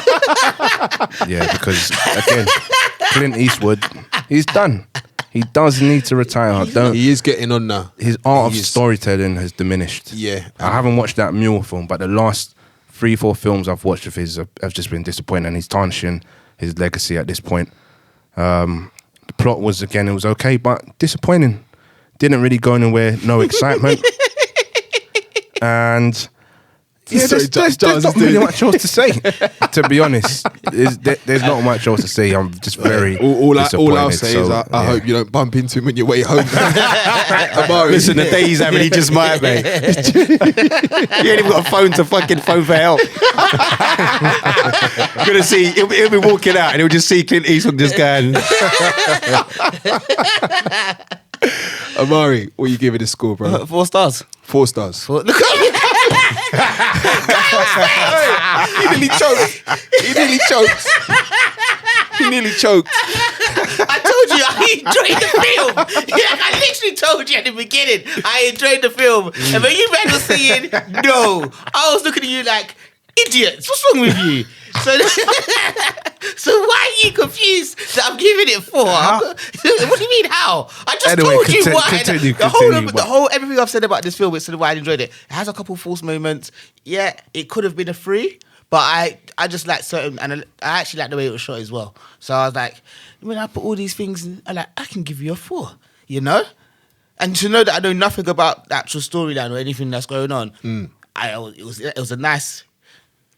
Yeah, because again, Clint Eastwood, he's done. He does need to retire. He is getting on now. His art He of is. storytelling has diminished. Yeah. I haven't watched that Mule film, but the last 3-4 films I've watched of his have just been disappointing, and he's tarnishing his legacy at this point. The plot was, again, it was okay, but disappointing. Didn't really go anywhere, no excitement. And yeah, Sorry, there's Giles not is really doing- much else to say, to be honest. There's not much else to say. I'm just very All I'll disappointed. say so, is I yeah. hope you don't bump into him on your way home. Amari. Listen, the day he's having, he just might, mate. He ain't even got a phone to fucking phone for help. Gonna see, he'll be walking out and he'll just see Clint Eastwood just going. Amari, what you giving this score, bro? 4 stars. 4 stars. Look at me. He nearly choked. He nearly choked. He nearly choked. I told you I enjoyed the film. Yeah, I literally told you at the beginning I enjoyed the film. And when you men were saying no, I was looking at you like, idiots, what's wrong with you? So why are you confused that I'm giving it 4? What do you mean how? I just Anyway, told you why. continue, The whole everything I've said about this film is why I enjoyed it. It has a couple false moments. Yeah, it could have been a 3. But I just like certain, and I actually like the way it was shot as well. So I was like, when I put all these things in, I can give you a 4, you know? And to know that I know nothing about the actual storyline or anything that's going on, it was a nice,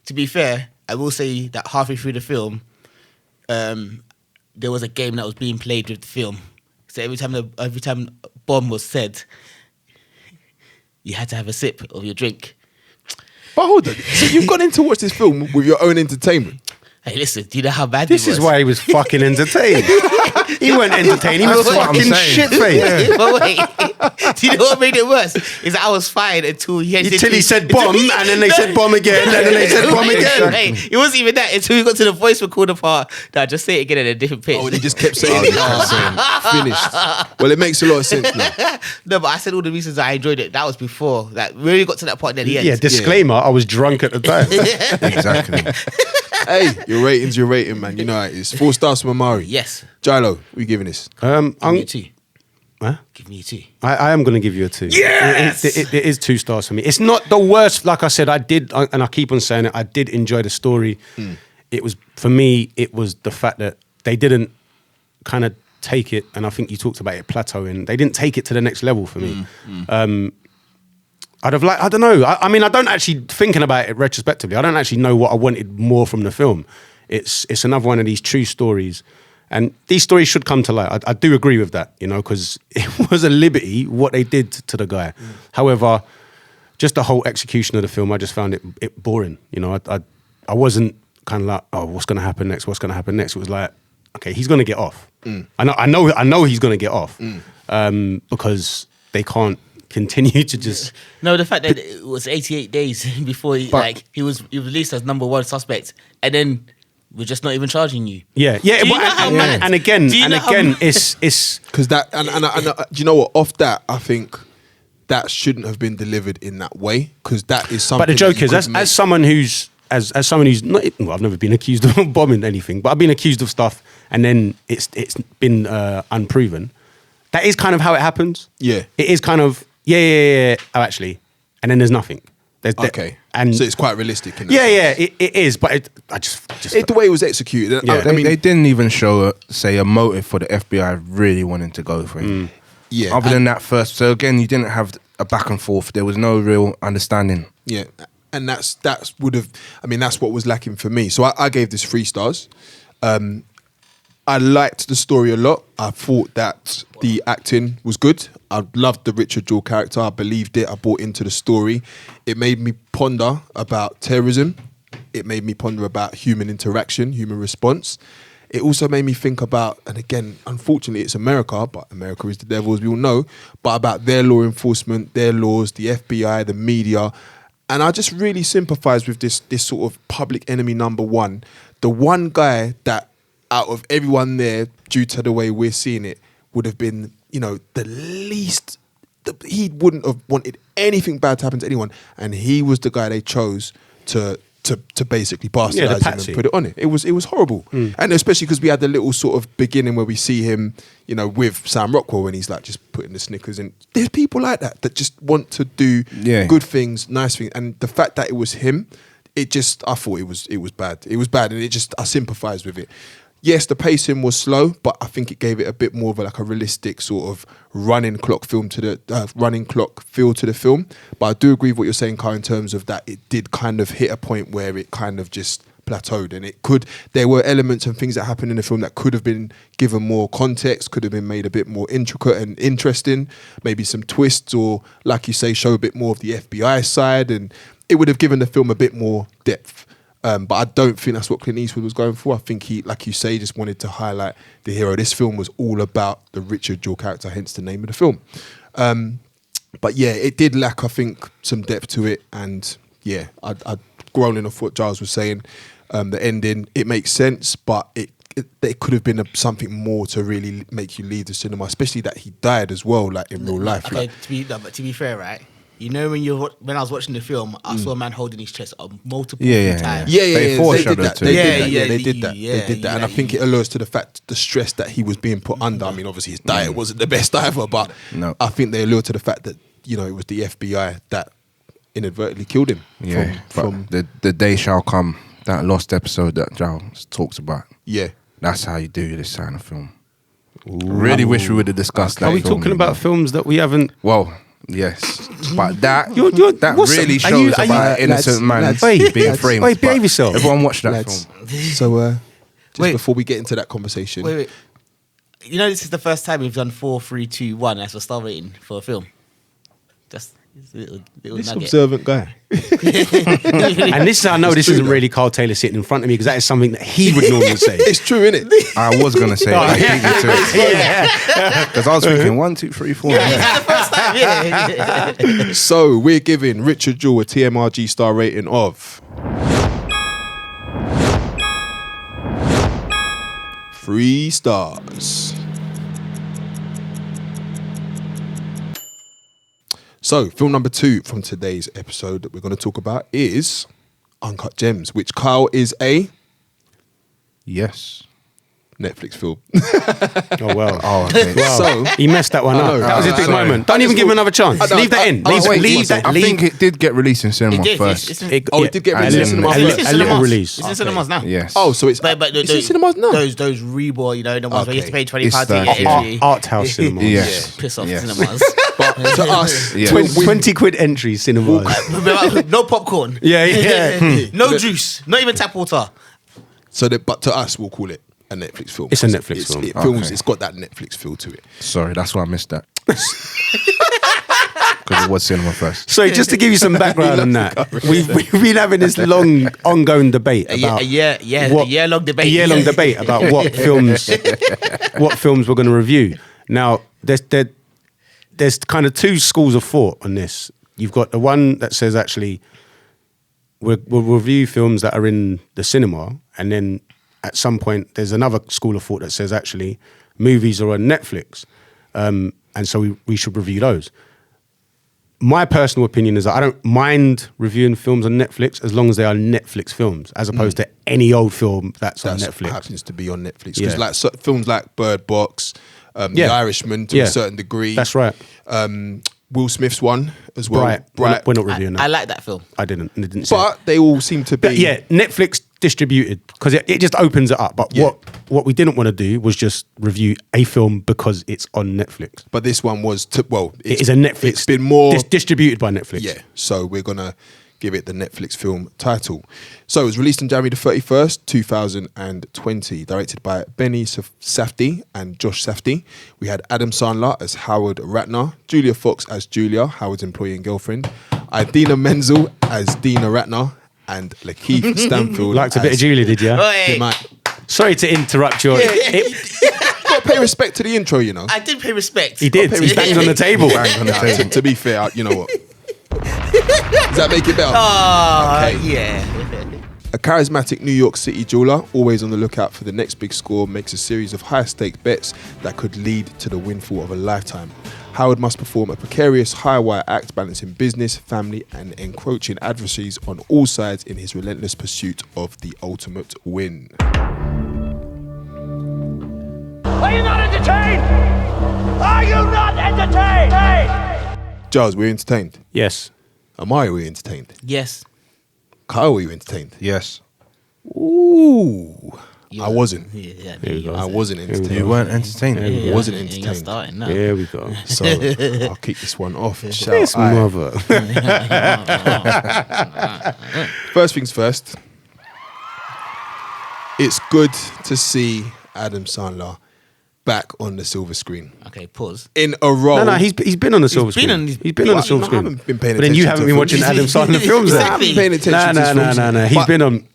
to be fair, I will say that halfway through the film, there was a game that was being played with the film. So every time bomb was said, you had to have a sip of your drink. But hold on. So you've gone in to watch this film with your own entertainment. Hey, listen, do you know how bad This it was? is why he was fucking entertained. He wasn't entertained, he was That's what I'm fucking saying. shit-faced. But wait, do you know what made it worse? Is that I was fine until He said bomb, and then they said bomb again, and then they said bomb again. Hey, it wasn't even that until we got to the voice recorder part. Nah, just say it again at a different pitch. Oh, they just kept saying it. Finished. Well, it makes a lot of sense now. No, but I said all the reasons I enjoyed it. That was before. Like, we really got to that point at the end. Yeah, disclaimer, I was drunk at the time. Exactly. Hey, your rating's your rating, man. You know how it is. 4 stars from Amari. Yes. Jilo, what are you giving this? Give me a 2. Huh? Give me a 2. I am going to give you a 2. Yes! It is 2 stars for me. It's not the worst. Like I said, and I keep on saying it, I did enjoy the story. It was, for me, it was the fact that they didn't kind of take it, and I think you talked about it plateauing. They didn't take it to the next level for me. I'd have liked, I don't know. I mean, I don't actually, thinking about it retrospectively, I don't actually know what I wanted more from the film. It's another one of these true stories. And these stories should come to light. I do agree with that, you know, because it was a liberty what they did to the guy. However, just the whole execution of the film, I just found it boring. You know, I wasn't kind of like, oh, what's going to happen next? What's going to happen next? It was like, okay, he's going to get off. I know he's going to get off because they can't continue to just. No, the fact that it was 88 days before he was released as number 1 suspect, and then we're just not even charging you. Yeah. Do you know how mad? And again, Do you know how it's Because that, and do you know what? Off that, I think that shouldn't have been delivered in that way. Because that is something. But the joke that you is, could make. as someone who's not, well, I've never been accused of bombing anything, but I've been accused of stuff, and then it's been unproven. That is kind of how it happens. Yeah. It is kind of yeah. Oh, actually, and then there's nothing. Okay, and so it's quite realistic. In it is. But the way it was executed. Yeah. They didn't even show, a motive for the FBI really wanting to go for him. Yeah. Other than that first. So again, you didn't have a back and forth. There was no real understanding. Yeah. And that's what was lacking for me. So I gave this 3 stars. I liked the story a lot. I thought that the acting was good. I loved the Richard Jewell character. I believed it. I bought into the story. It made me ponder about terrorism. It made me ponder about human interaction, human response. It also made me think about, and again, unfortunately, it's America, but America is the devil, as we all know, but about their law enforcement, their laws, the FBI, the media. And I just really sympathise with this sort of public enemy number one. The one guy that out of everyone there, due to the way we're seeing it, would have been, the least, he wouldn't have wanted anything bad to happen to anyone. And he was the guy they chose to basically bastardize him and put it on it. It was horrible. And especially because we had the little sort of beginning where we see him, with Sam Rockwell when he's like just putting the Snickers in. There's people like that just want to do good things, nice things. And the fact that it was him, I thought it was bad. It was bad, and I sympathised with it. Yes, the pacing was slow, but I think it gave it a bit more of a realistic sort of running clock feel to the film. But I do agree with what you're saying, Kai, in terms of that it did kind of hit a point where it kind of just plateaued, and there were elements and things that happened in the film that could have been given more context, could have been made a bit more intricate and interesting, maybe some twists, or like you say, show a bit more of the FBI side, and it would have given the film a bit more depth. But I don't think that's what Clint Eastwood was going for. I think he, like you say, just wanted to highlight the hero. This film was all about the Richard Jewell character, hence the name of the film. But yeah, it did lack, I think, some depth to it. And yeah, I'd groaning off what Giles was saying. The ending, it makes sense, but it could have been something more to really make you leave the cinema, especially that he died as well, like in real life. Okay, to be fair, right? When I was watching the film, I saw a man holding his chest multiple times. They did that. They did that. Yeah, and I think it alludes to the stress that he was being put under. I mean, obviously his diet wasn't the best either, but I think they allure to the fact that it was the FBI that inadvertently killed him. Yeah, from the day shall come. That lost episode that Giles talks about. Yeah, that's how you do this kind of film. Really wish we would have discussed that. Are we talking about films that we haven't? Well. Yes, but that that really shows about an innocent man being framed. Wait, behave yourself. Everyone watch that film. So, before we get into that conversation, wait. This is the first time we've done 4, 3, 2, 1 as a star rating for a film. Just a little this nugget. observant guy. And this isn't really Carl Taylor sitting in front of me, because that is something that he would normally say. It's true, isn't it? I was gonna say because I was thinking 1, 2, 3, 4. So we're giving Richard Jewell a TMRG star rating of 3 stars. So, film number 2 from today's episode that we're going to talk about is Uncut Gems, which, Kyle, is a Netflix film. Oh, well. Oh, okay. Well, so he messed that one up. That was his big moment. Don't even give him another chance. Leave that in. Leave that. I think it did get released in cinema first. It did get released in cinema first. A little release. It's in cinemas now. Yes. Oh, so it's in cinemas now? Those Reebok, the ones where you have to pay £20 to get entry. Art house cinemas. Yes. Piss off cinemas. But to us, 20 quid entry cinemas. No popcorn. Yeah. No juice. Not even tap water. But to us, we'll call it a Netflix film. It's a Netflix film. It's got that Netflix feel to it. Sorry, that's why I missed that. Because it was cinema first. So just to give you some background on that, we've been having this long ongoing debate about a year-long debate about what films we're going to review. Now, there's kind of 2 schools of thought on this. You've got the one that says actually we'll review films that are in the cinema, and then at some point there's another school of thought that says actually movies are on Netflix, and so we should review those. My personal opinion is that I don't mind reviewing films on Netflix as long as they are Netflix films, as opposed to any old film that's on Netflix. Happens to be on Netflix. Because films like Bird Box, The Irishman to a certain degree. That's right. Will Smith's one as well. Bright. We're not reviewing that. I like that film. I didn't. It didn't say. But they all seem to be. But yeah, Netflix distributed because it just opens it up. But what we didn't want to do was just review a film because it's on Netflix. But this one was it is a Netflix. It's been more distributed by Netflix. Yeah, so we're gonna give it the Netflix film title. So it was released on January the 31st, 2020, directed by Benny Safdie and Josh Safdie. We had Adam Sandler as Howard Ratner, Julia Fox as Julia, Howard's employee and girlfriend, Idina Menzel as Dina Ratner, and Lakeith Stanfield. Liked a bit of Julia, did you? Yeah, Sorry to interrupt your. Got to pay respect to the intro, you know. I did pay respect. He did. He banged on the table. To be fair, you know what? Does that make it better? Oh, Okay. yeah. A charismatic New York City jeweler, always on the lookout for the next big score, makes a series of high-stake bets that could lead to the windfall of a lifetime. Howard must perform a precarious high-wire act balancing business, family, and encroaching adversaries on all sides in his relentless pursuit of the ultimate win. Are you not entertained? Are you not entertained? Hey! Giles, were you entertained? Yes. Amaya, were you entertained? Yes. Kyle, were you entertained? Yes. Ooh. I wasn't. Yeah, I wasn't entertained. You weren't entertained. I wasn't You're entertained. starting now. There we go. So I'll keep this one off. This mother. First things first. It's good to see Adam Sandler back on the silver screen Okay, pause. in a role. No, he's been on the silver screen. been He's been on the silver I screen. haven't been paying But then you attention haven't to been watching films. Adam Sandler films. I Then. haven't been paying attention to his films. No. He's But been on.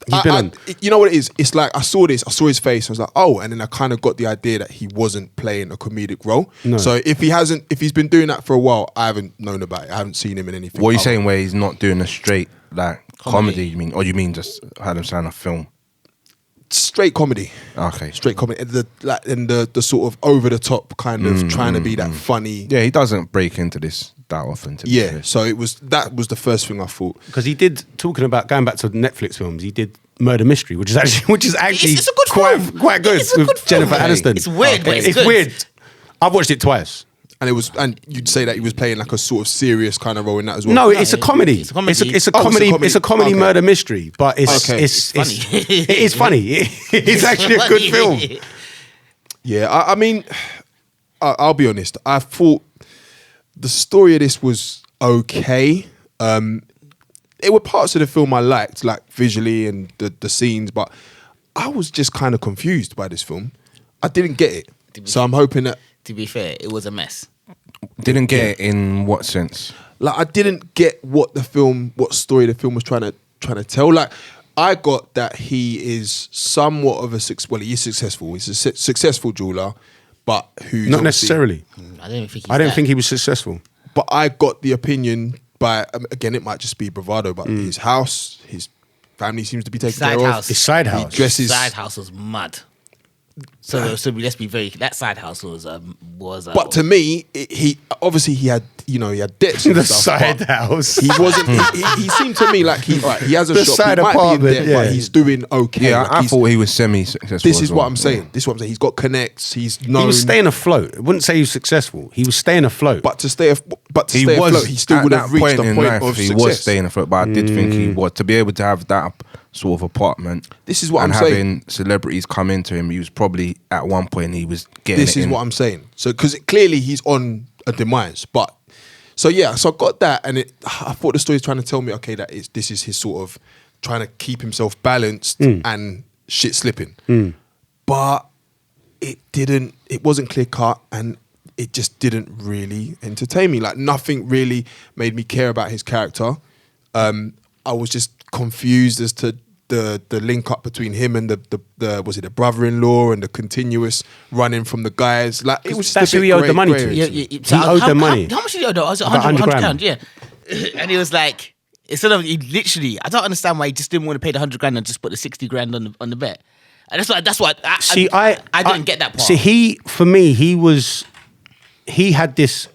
You know what it is? It's like I saw his face. I was like, oh, and then I kind of got the idea that he wasn't playing a comedic role. No. So if he's been doing that for a while, I haven't known about it. I haven't seen him in anything. What are you other. saying where he's not doing a straight like comedy, you mean? Or you mean just Adam Sandler film? Straight comedy. Okay. Straight comedy. The sort of over the top kind of trying to be that funny. Yeah, he doesn't break into this that often. To be Yeah. fair. So that was the first thing I thought. Because he did, talking about going back to Netflix films, he did Murder Mystery, which is actually It's a good film. quite good It's a with good film. Jennifer Aniston. It's weird, but it's good. weird. I've watched it twice. And you'd say that he was playing like a sort of serious kind of role in that as well. No, it's a comedy. It's a comedy. It's a comedy. It's a comedy Okay. murder mystery, but it's Okay. it's funny. it is funny. It's actually a good film. Yeah, I mean, I'll be honest. I thought the story of this was okay. There were parts of the film I liked, like visually and the scenes, but I was just kind of confused by this film. I didn't get it. So I'm hoping that, To be fair, it was a mess. Didn't get it in what sense? like, I didn't get what story the film was trying to tell. Like, I got that he is somewhat of a he is successful. He's a successful jeweler, but who's Not obviously- necessarily. I don't think. I don't think he was successful. But I got the opinion by, again, it might just be bravado, but his house, his family seems to be taken Side care house. of. His side house. He dresses. Side house was mad. So let's be very. That side house was. But to me, he had debts. And The stuff, side but house. He wasn't. he seemed to me like he has a The shop. side He might apartment, be in debt, yeah. but he's doing okay. Yeah, Like, I he's- thought he was semi-successful. This is as what well. I'm saying. This is what I'm saying. He's got connects. He's known. He was staying afloat. I wouldn't say he was successful. He was staying afloat. But to stay afloat, he still at would that have reached the in point life, of he success. was staying afloat, but I did think he was to be able to have that sort of apartment. This is what and I'm saying. having celebrities come into him, he was probably at one point he was getting. This is what I'm saying. So because clearly he's on a demise, but so I got that, and I thought the story was trying to tell me, okay, that this is his sort of trying to keep himself balanced and shit slipping, but it didn't. It wasn't clear cut, and it just didn't really entertain me. Like nothing really made me care about his character. I was just confused as to the link up between him and the was it the brother-in-law and the continuous running from the guys. Like it was just That's a who bit he owed the money grey to. area He owed them money. How much did he owe? Was it About 100 £100 pounds? Yeah. And he was like, instead of he literally, I don't understand why he just didn't want to pay the 100 grand and just put the 60 grand on the bet. And that's what. I didn't get that part. See, he had this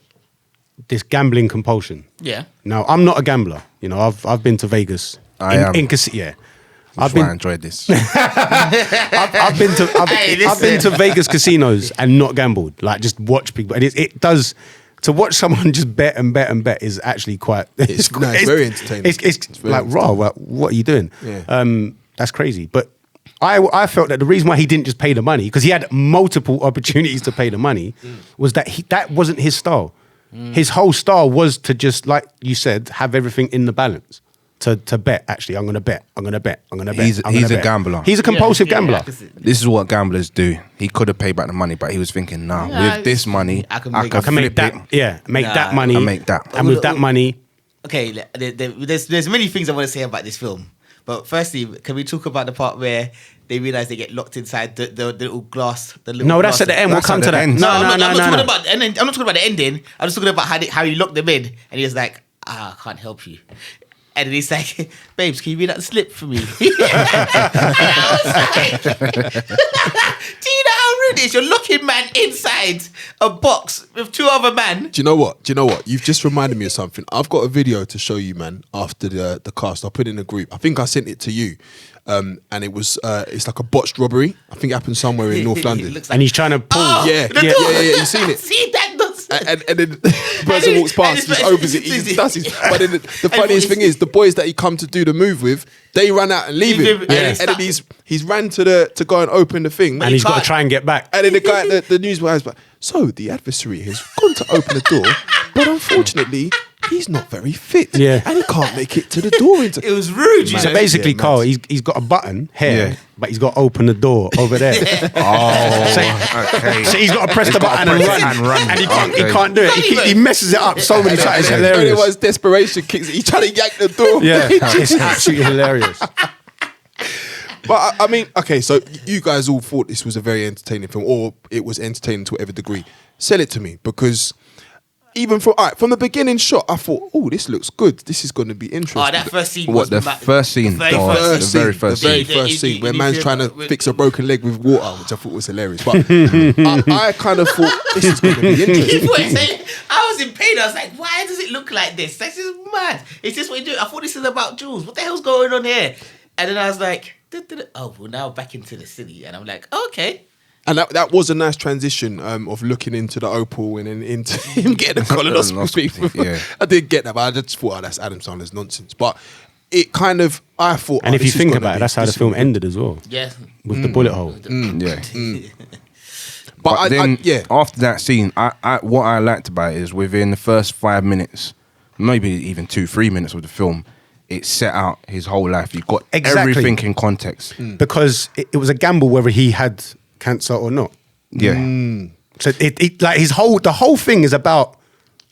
gambling compulsion. Yeah. Now I'm not a gambler. You know, I've been to Vegas. I am. Yeah. I've enjoyed this. I've been to Vegas casinos and not gambled. Like just watch people, and it does to watch someone just bet and bet and bet is actually quite. It's very entertaining. It's very like raw. What are you doing? Yeah. That's crazy. But I felt that the reason why he didn't just pay the money, because he had multiple opportunities to pay the money, was that that wasn't his style. His whole style was to just, like you said, have everything in the balance. To bet. Actually, I'm going to bet. I'm going to bet. I'm going to bet. He's a gambler. He's a compulsive gambler. This is what gamblers do. He could have paid back the money, but he was thinking, with this money, I can flip that. it. Yeah, make that money. And make that. And with that money. Okay, there's many things I want to say about this film. But firstly, can we talk about the part where they realise they get locked inside the little glass? No, that's at the end. We'll come to that. No, I'm not talking about the ending. I'm just talking about how he locked them in, and he was like, I can't help you. And then he's like, babes, can you read out the slip for me? And I was like, do you know how rude it is? You're locking man inside a box with two other men. Do you know what? You've just reminded me of something. I've got a video to show you, man, after the cast. I'll put it in a group. I think I sent it to you. And it was, it's like a botched robbery. I think it happened somewhere in North London. And he's trying to pull. Yeah. You seen it? See that? And then the person walks past, just opens it, he just does it. But then the funniest thing is, the boys that he come to do the move with, they run out and leave him. And then he's ran to go and open the thing. And he's got to try and get back. And then the guy, the newsboy like, so the adversary has gone to open the door, but unfortunately, he's not very fit. Yeah. And he can't make it to the door. It was rude. So basically, Carl, he's got a button here, but he's got to open the door over there. Okay. So he's got to press the button and run. And he can't do it. He messes it up so many times. It's hilarious. Everyone's desperation kicks it. He's trying to yank the door. Yeah, it's absolutely hilarious. But I mean, okay, so you guys all thought this was a very entertaining film, or it was entertaining to whatever degree. Sell it to me, because even from the beginning shot, I thought, oh, this looks good. This is going to be interesting. Oh, that first scene What, the first scene? The very first scene, where man's trying to fix a broken leg with water, which I thought was hilarious. But I kind of thought, this is going to be interesting. I was in pain. I was like, why does it look like this? This is mad. Is this what you do? I thought this is about Jules. What the hell's going on here? And then I was like, oh, well, now back into the city. And I'm like, okay. And that was a nice transition of looking into the Opal and then into him getting a colonoscopy. Yeah. I did get that, but I just thought, that's Adam Sandler's nonsense. But it kind of, I thought... And if you think about it, that's how the film ended as well. Yeah. With the bullet hole. But then, after that scene, what I liked about it is within the first 5 minutes, maybe even 2-3 minutes of the film, it set out his whole life. You got everything in context. Because it was a gamble whether he had cancer or not. Yeah. So it like the whole thing is about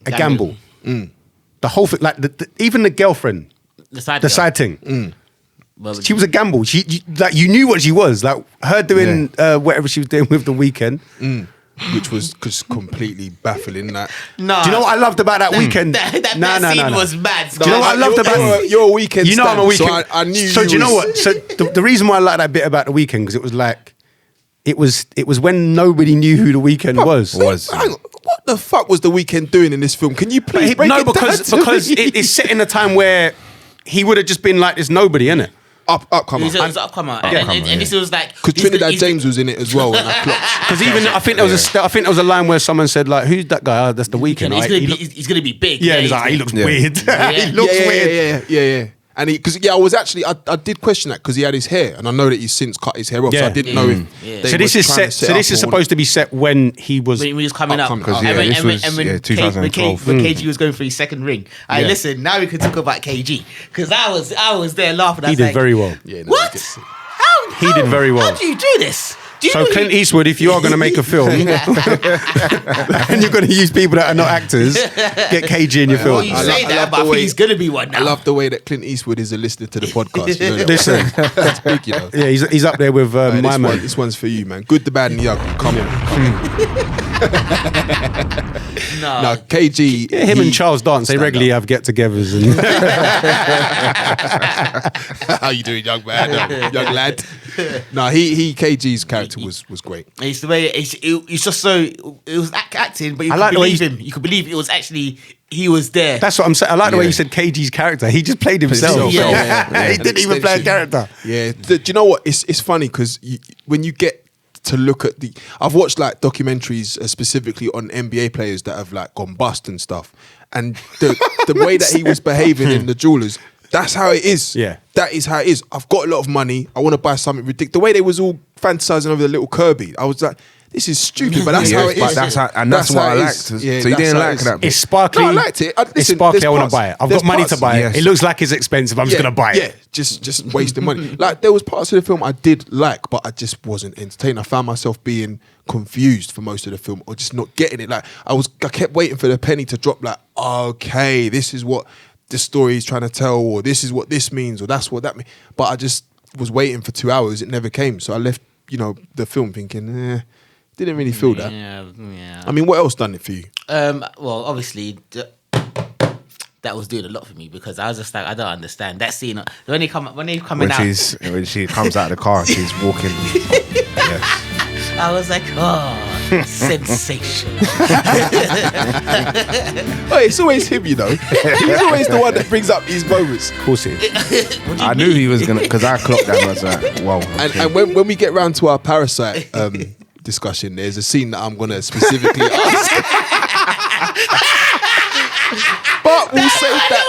a gamble. The whole thing, like even the girlfriend, the side thing. Well, she was a gamble. Like you knew what she was. Like her doing whatever she was doing with The Weeknd. Which was just completely baffling. That. No. Do you know what I loved about that weekend? That scene was mad. Do you know what I loved about your Weeknd? You know I'm a Weeknd. So I knew. So do you know what? So the reason why I like that bit about The Weeknd, because it was like, it was when nobody knew who The Weeknd was. Hang on. What the fuck was The Weeknd doing in this film? Can you please break it down? Because it's set in a time where he would have just been like this nobody, innit? Upcomer. He was an upcomer. And this was like... Because Trinidad James was in it as well. Because even, I think there was a line where someone said like, who's that guy? Oh, that's The Weeknd. He's going to be big. Yeah, he's like, he looks weird. He looks weird. Yeah. And I was actually, I did question that because he had his hair, and I know that he's since cut his hair off, so I didn't know if. So this is set. So this is supposed to be set when he was coming up. Because this was 2012. When KG was going for his second ring. Listen, now we can talk about KG because I was there laughing. He did very well. What? He did very well. How do you do this? So Clint Eastwood, if you are going to make a film and you're going to use people that are not actors, get KG in your film. Well, you say that, but I think he's going to be one now. I love the way that Clint Eastwood is a listener to the podcast. You know, listen, that's big, you know. Yeah, he's up there with my man. This one's for you, man. Good, the bad, and the ugly. Come on. No, KG. Yeah, him and Charles dance. They regularly have get-togethers. And how you doing, young man? Young lad. No, KG's character was great. It's the way it's just so it was acting, but you could believe him. You could believe it was actually he was there. That's what I'm saying. I like the way you said KG's character. He just played himself. Yeah. He didn't even play a character. Yeah. Do you know what? It's funny because when you get to look at I've watched like documentaries specifically on NBA players that have like gone bust and stuff, and the way that he was behaving in the Jewellers, that's how it is. Yeah, that is how it is. I've got a lot of money. I want to buy something ridiculous. The way they was all fantasizing over the little Kirby, I was like, this is stupid, but that's how it is. That's what I liked. Yeah, so you didn't like that? It's sparkly. No, I liked it. It's sparkly. I want to buy it. I've got money to buy it. It looks like it's expensive. I'm just gonna buy it. Yeah, just wasting money. Like there was parts of the film I did like, but I just wasn't entertained. I found myself being confused for most of the film, or just not getting it. Like I kept waiting for the penny to drop. Like, okay, this is what the story is trying to tell, or this is what this means, or that's what that means. But I just was waiting for 2 hours. It never came, so I left. The film thinking, didn't really feel that. Yeah. I mean, what else done it for you? Well, obviously, that was doing a lot for me because I was just like, I don't understand that scene when they coming out. When she comes out of the car, she's walking. Yes. I was like, oh, sensation. Oh, it's always him, He's always the one that brings up these moments. Of course it is. I knew he was gonna, because I clocked that. I was like, wow. Okay. And when we get round to our Parasite discussion, there's a scene that I'm gonna specifically ask. But we'll save that.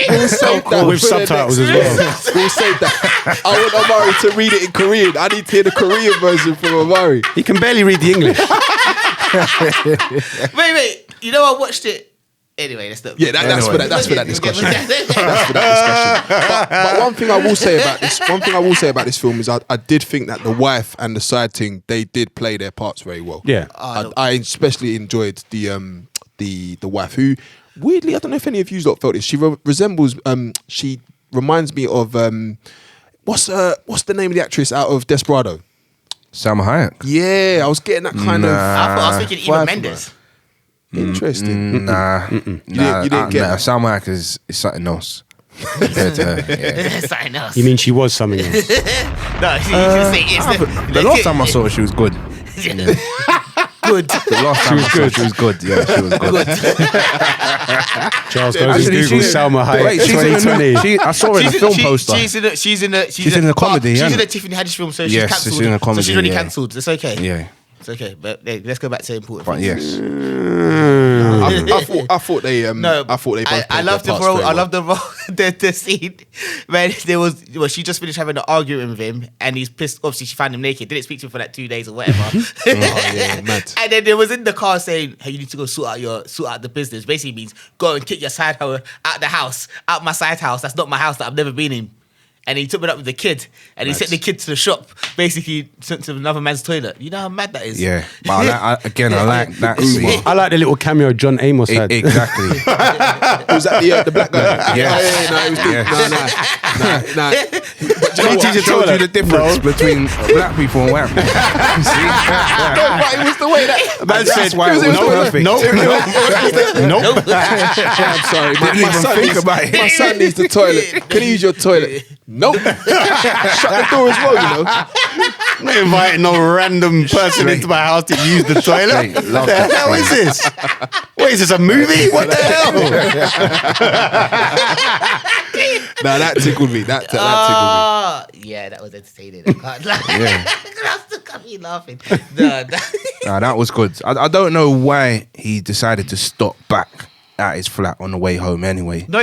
We'll save that with subtitles as well. We'll save that. I want Omari to read it in Korean. I need to hear the Korean version from Omari. He can barely read the English. Wait. I watched it. Anyway, that's not. Yeah, that's for that discussion. That's for that discussion. But one thing I will say about this film is I did think that the wife and the side thing, they did play their parts very well. Yeah, I especially enjoyed the wife, who weirdly, I don't know if any of you lot felt this. She resembles. She reminds me of what's the name of the actress out of Desperado? Salma Hayek. Yeah, I was getting that kind of. I was thinking Eva Mendes. Interesting. Nah. You didn't get that. Salma Hayek is something else. Compared to her, yeah. Something else. You mean she was something else? No, you can say it's the last time I saw her, she was good. Good. The last time she was good. Yeah, she was good. Charles goes and Googles Salma Hayek. Wait, she's 2020. I saw her in the film poster. She's in the comedy. She's Yeah. in the Tiffany Haddish film, so she's Yes, cancelled. she's in a comedy, So she's already yeah. cancelled. It's okay. Yeah. It's okay. But let's go back to important But things. yes. I thought they. I thought they both. I love the role. I love the role. The scene where she just finished having an argument with him, and he's pissed. Obviously, she found him naked. Didn't speak to him for like 2 days or whatever. Mad. And then there was in the car saying, "Hey, you need to go sort out the business." Basically means go and kick your side hoe out the house, out my side house. That's not my house that I've never been in. And he took it up with the kid, and he sent the kid to the shop, basically sent to another man's toilet. You know how mad that is? Yeah, but I like that scene. I like the little cameo John Amos had. Exactly. Was that the black guy? Yeah. No, it was good. Yes. No. But you know, told you the difference between black people and white people. See? No, but it was the way that Man That's said, why it was perfect. Nope. I'm sorry. Didn't even think about it. My son needs the toilet. Can he use your toilet? Nope. Shut the door as well, you know. I'm not inviting no random person into my house to use the toilet. Straight. Love What the that. hell is this? What is this, a movie? What the hell? Nah, that tickled me. That tickled Yeah, that was entertaining. I can't lie. Yeah. I still got me laughing. No, Nah, that was good. I don't know why he decided to stop back at his flat on the way home anyway. no,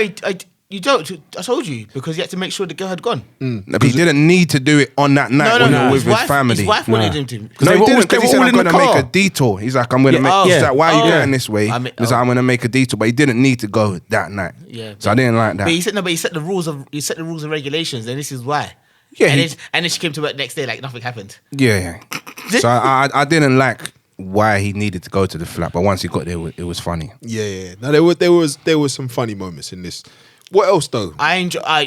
you don't. I told you because he had to make sure the girl had gone. But he didn't need to do it on that night when you're with his family. His wife wanted him to. No, They he were didn't, all- because they he were said, all I'm in the going to make car. a detour. He's like, I'm going to make... oh. He's like, why are you Oh. going this way? He's like, I'm going to make a detour. But he didn't need to go that night. Yeah, So I didn't like that. But he said no. But he set the rules and regulations, and this is why. Yeah, and, he- then she came to work next day like nothing happened. Yeah. So I didn't like why he needed to go to the flat. But once he got there, it was funny. Yeah. No, there was some funny moments in this. What else though?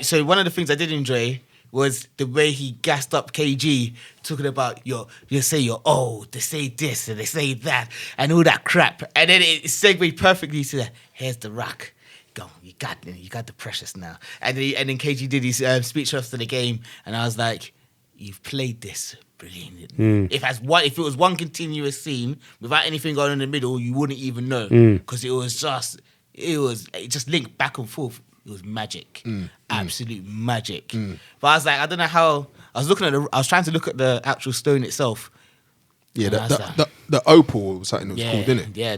So one of the things I did enjoy was the way he gassed up KG, talking about you say you're old, they say this and they say that and all that crap, and then it segued perfectly to the, here's the rock. Go, you got the precious now, and then KG did his speech after the game, and I was like, you've played this brilliant. If it was one continuous scene without anything going on in the middle, you wouldn't even know because it just linked back and forth. It was magic, absolute magic. But I was like, I don't know how. I was trying to look at the actual stone itself. Yeah, And that's that. the Opal was something that was Yeah, called, didn't it? yeah.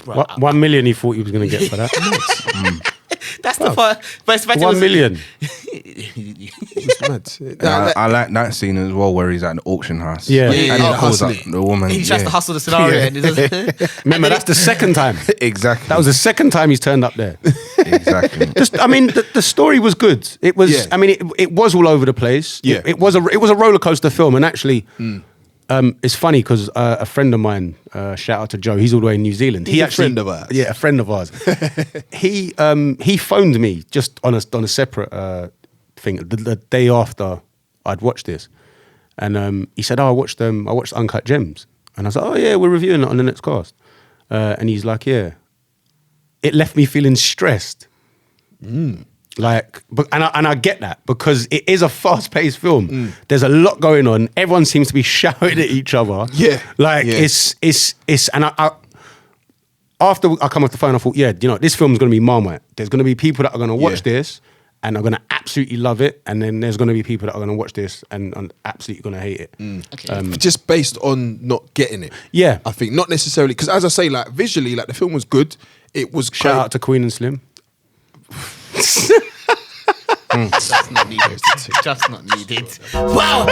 What, 1 million he thought he was going to get for that. That's the part. But it's 1 million. It's mad. I like that scene as well where he's at the auction house. Yeah. And Yeah, he calls up hustling. the woman. He tries to hustle the scenario. And it doesn't. Remember, that's the second time. Exactly. That was the second time he's turned up there. Exactly. I mean, the story was good. It was. Yeah. I mean, it was all over the place. Yeah. It was a roller coaster film, and actually, it's funny because a friend of mine, shout out to Joe, he's all the way in New Zealand. He's a friend of ours. Yeah, a friend of ours. he phoned me just on a separate thing the day after I'd watched this, and he said, "Oh, I watched Uncut Gems," and I was like, "Oh yeah, we're reviewing it on the next cast," and he's like, "Yeah." It left me feeling stressed. Like, and I get that because it is a fast-paced film. There's a lot going on. Everyone seems to be shouting at each other. Yeah. Like Yeah. it's and I after I come off the phone, I thought, yeah, this film's going to be Marmite. There's going to be people that are going to watch this and are going to absolutely love it, and then there's going to be people that are going to watch this and absolutely going to hate it. Just based on not getting it. Yeah. I think not necessarily because, as I say, like visually, like the film was good. It was Shout out to Queen and Slim. Just not needed. Just not needed. Wow! No, take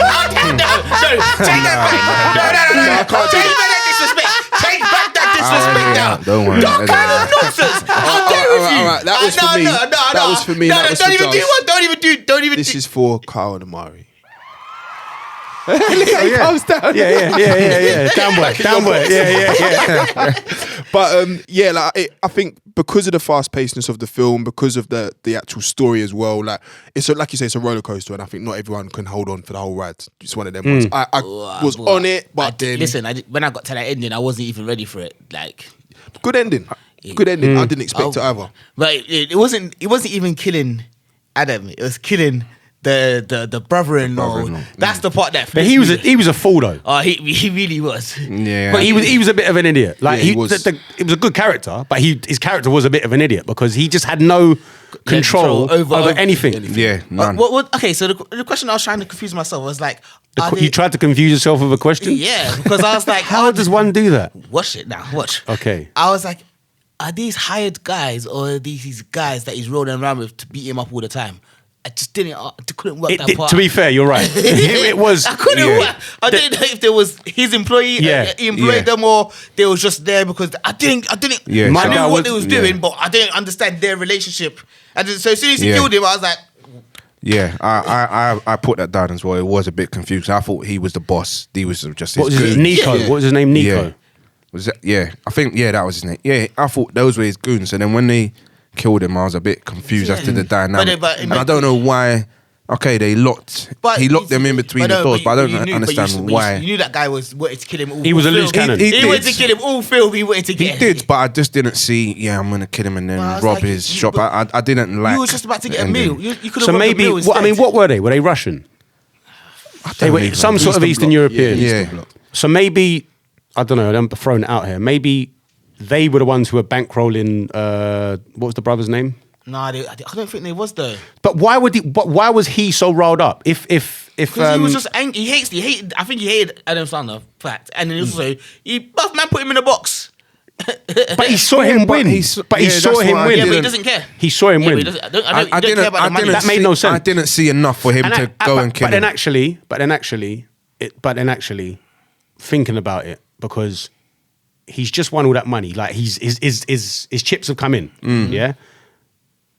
that back. No. Take back that disrespect. Take back that disrespect now. Don't worry. What kind of nonsense? How dare you? all right. That was for me. That was for me. No, That was don't for even do Giles. what. Don't even. This is for Kyle and Amari. Look how he comes down. Yeah. Downward. Yeah. But yeah, like I think because of the fast pacedness of the film, because of the actual story as well, like like you say, it's a roller coaster, and I think not everyone can hold on for the whole ride. It's one of them ones. I was on it, but then listen. When I got to that ending, I wasn't even ready for it. Like, good ending. Good ending. I didn't expect it either. but it wasn't even killing Adam. It was killing the brother-in-law. That's the part that. But he was a fool though. Oh, he really was. Yeah. But he was a bit of an idiot. Like Yeah, he was. it was a good character, but his character was a bit of an idiot because he just had no control over anything. Yeah, none. Okay, so the question I was trying to confuse myself was like, You tried to confuse yourself with a question. yeah, because I was like, How does one do that? watch it now? Watch. Okay. I was like, are these hired guys or are these guys that he's rolling around with to beat him up all the time? I just couldn't work that part. To be fair, you're right. It was. I couldn't work. I didn't know if there was his employee. Yeah. He employed them, or they was just there because I didn't. Yeah, I My knew guy what was- they was doing, but I didn't understand their relationship. And so as soon as he Yeah. killed him, I was like, Yeah, I put that down as well. It was a bit confused. I thought he was the boss. He was just What was his his goon. Nico? Yeah. What was his name? Nico. Yeah. Was that? Yeah, I think that was his name. Yeah, I thought those were his goons. And then when they killed him, I was a bit confused as to the dynamic. And I don't know why. Okay, he locked them in between the doors, but I don't understand why. You knew that guy wanted to kill him all He was a loose film. cannon. He wanted to kill him all film. He wanted to He get did, but I just didn't see. Yeah, I'm gonna kill him and then Well, I was rob like, his you- shop. I didn't like. You was just about to the get a ending. meal. You could have So maybe. What were they? Were they Russian? They were even- some sort of Eastern European. Yeah. So maybe I don't know. I'm throwing it out here. Maybe they were the ones who were bankrolling. What was the brother's name? No, I don't think they was though. But why would he? But why was he so riled up? If Because he was just angry. He hated. I think he hated Adam Sandler. Fact, and then also buff man put him in a box. but he saw him win. He saw him win. Yeah, but he doesn't care. He saw him Yeah, but win. he doesn't- I don't care about the money. That made no sense. I didn't see enough for him to go and kill but then him. actually, thinking about it, because he's just won all that money. Like his chips have come in. Yeah.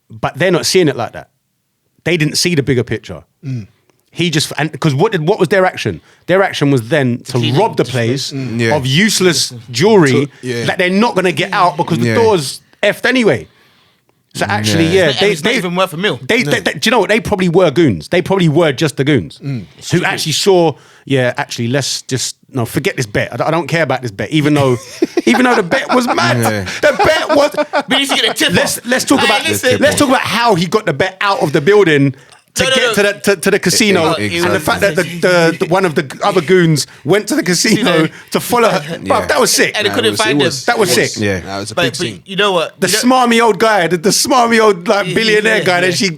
But they're not seeing it like that. They didn't see the bigger picture. He just, because what was their action? Their action was then to rob the place of useless jewelry that they're not going to get out because the door's effed anyway. So actually, It's not even worth a meal. do you know what? They probably were goons. They probably were just the goons who actually saw. Yeah, actually, let's just forget this bet. I don't care about this bet, even though the bet was mad. Yeah. The bet was. We need to get a tip. Let's talk about how he got the bet out of the building to the casino, Exactly. and the fact that the one of the other goons went to the casino to follow her. Bruv, that was sick. And they couldn't find him. That was sick. Yeah. That was a big But scene. you know what? The smarmy old guy, the smarmy old like billionaire guy that she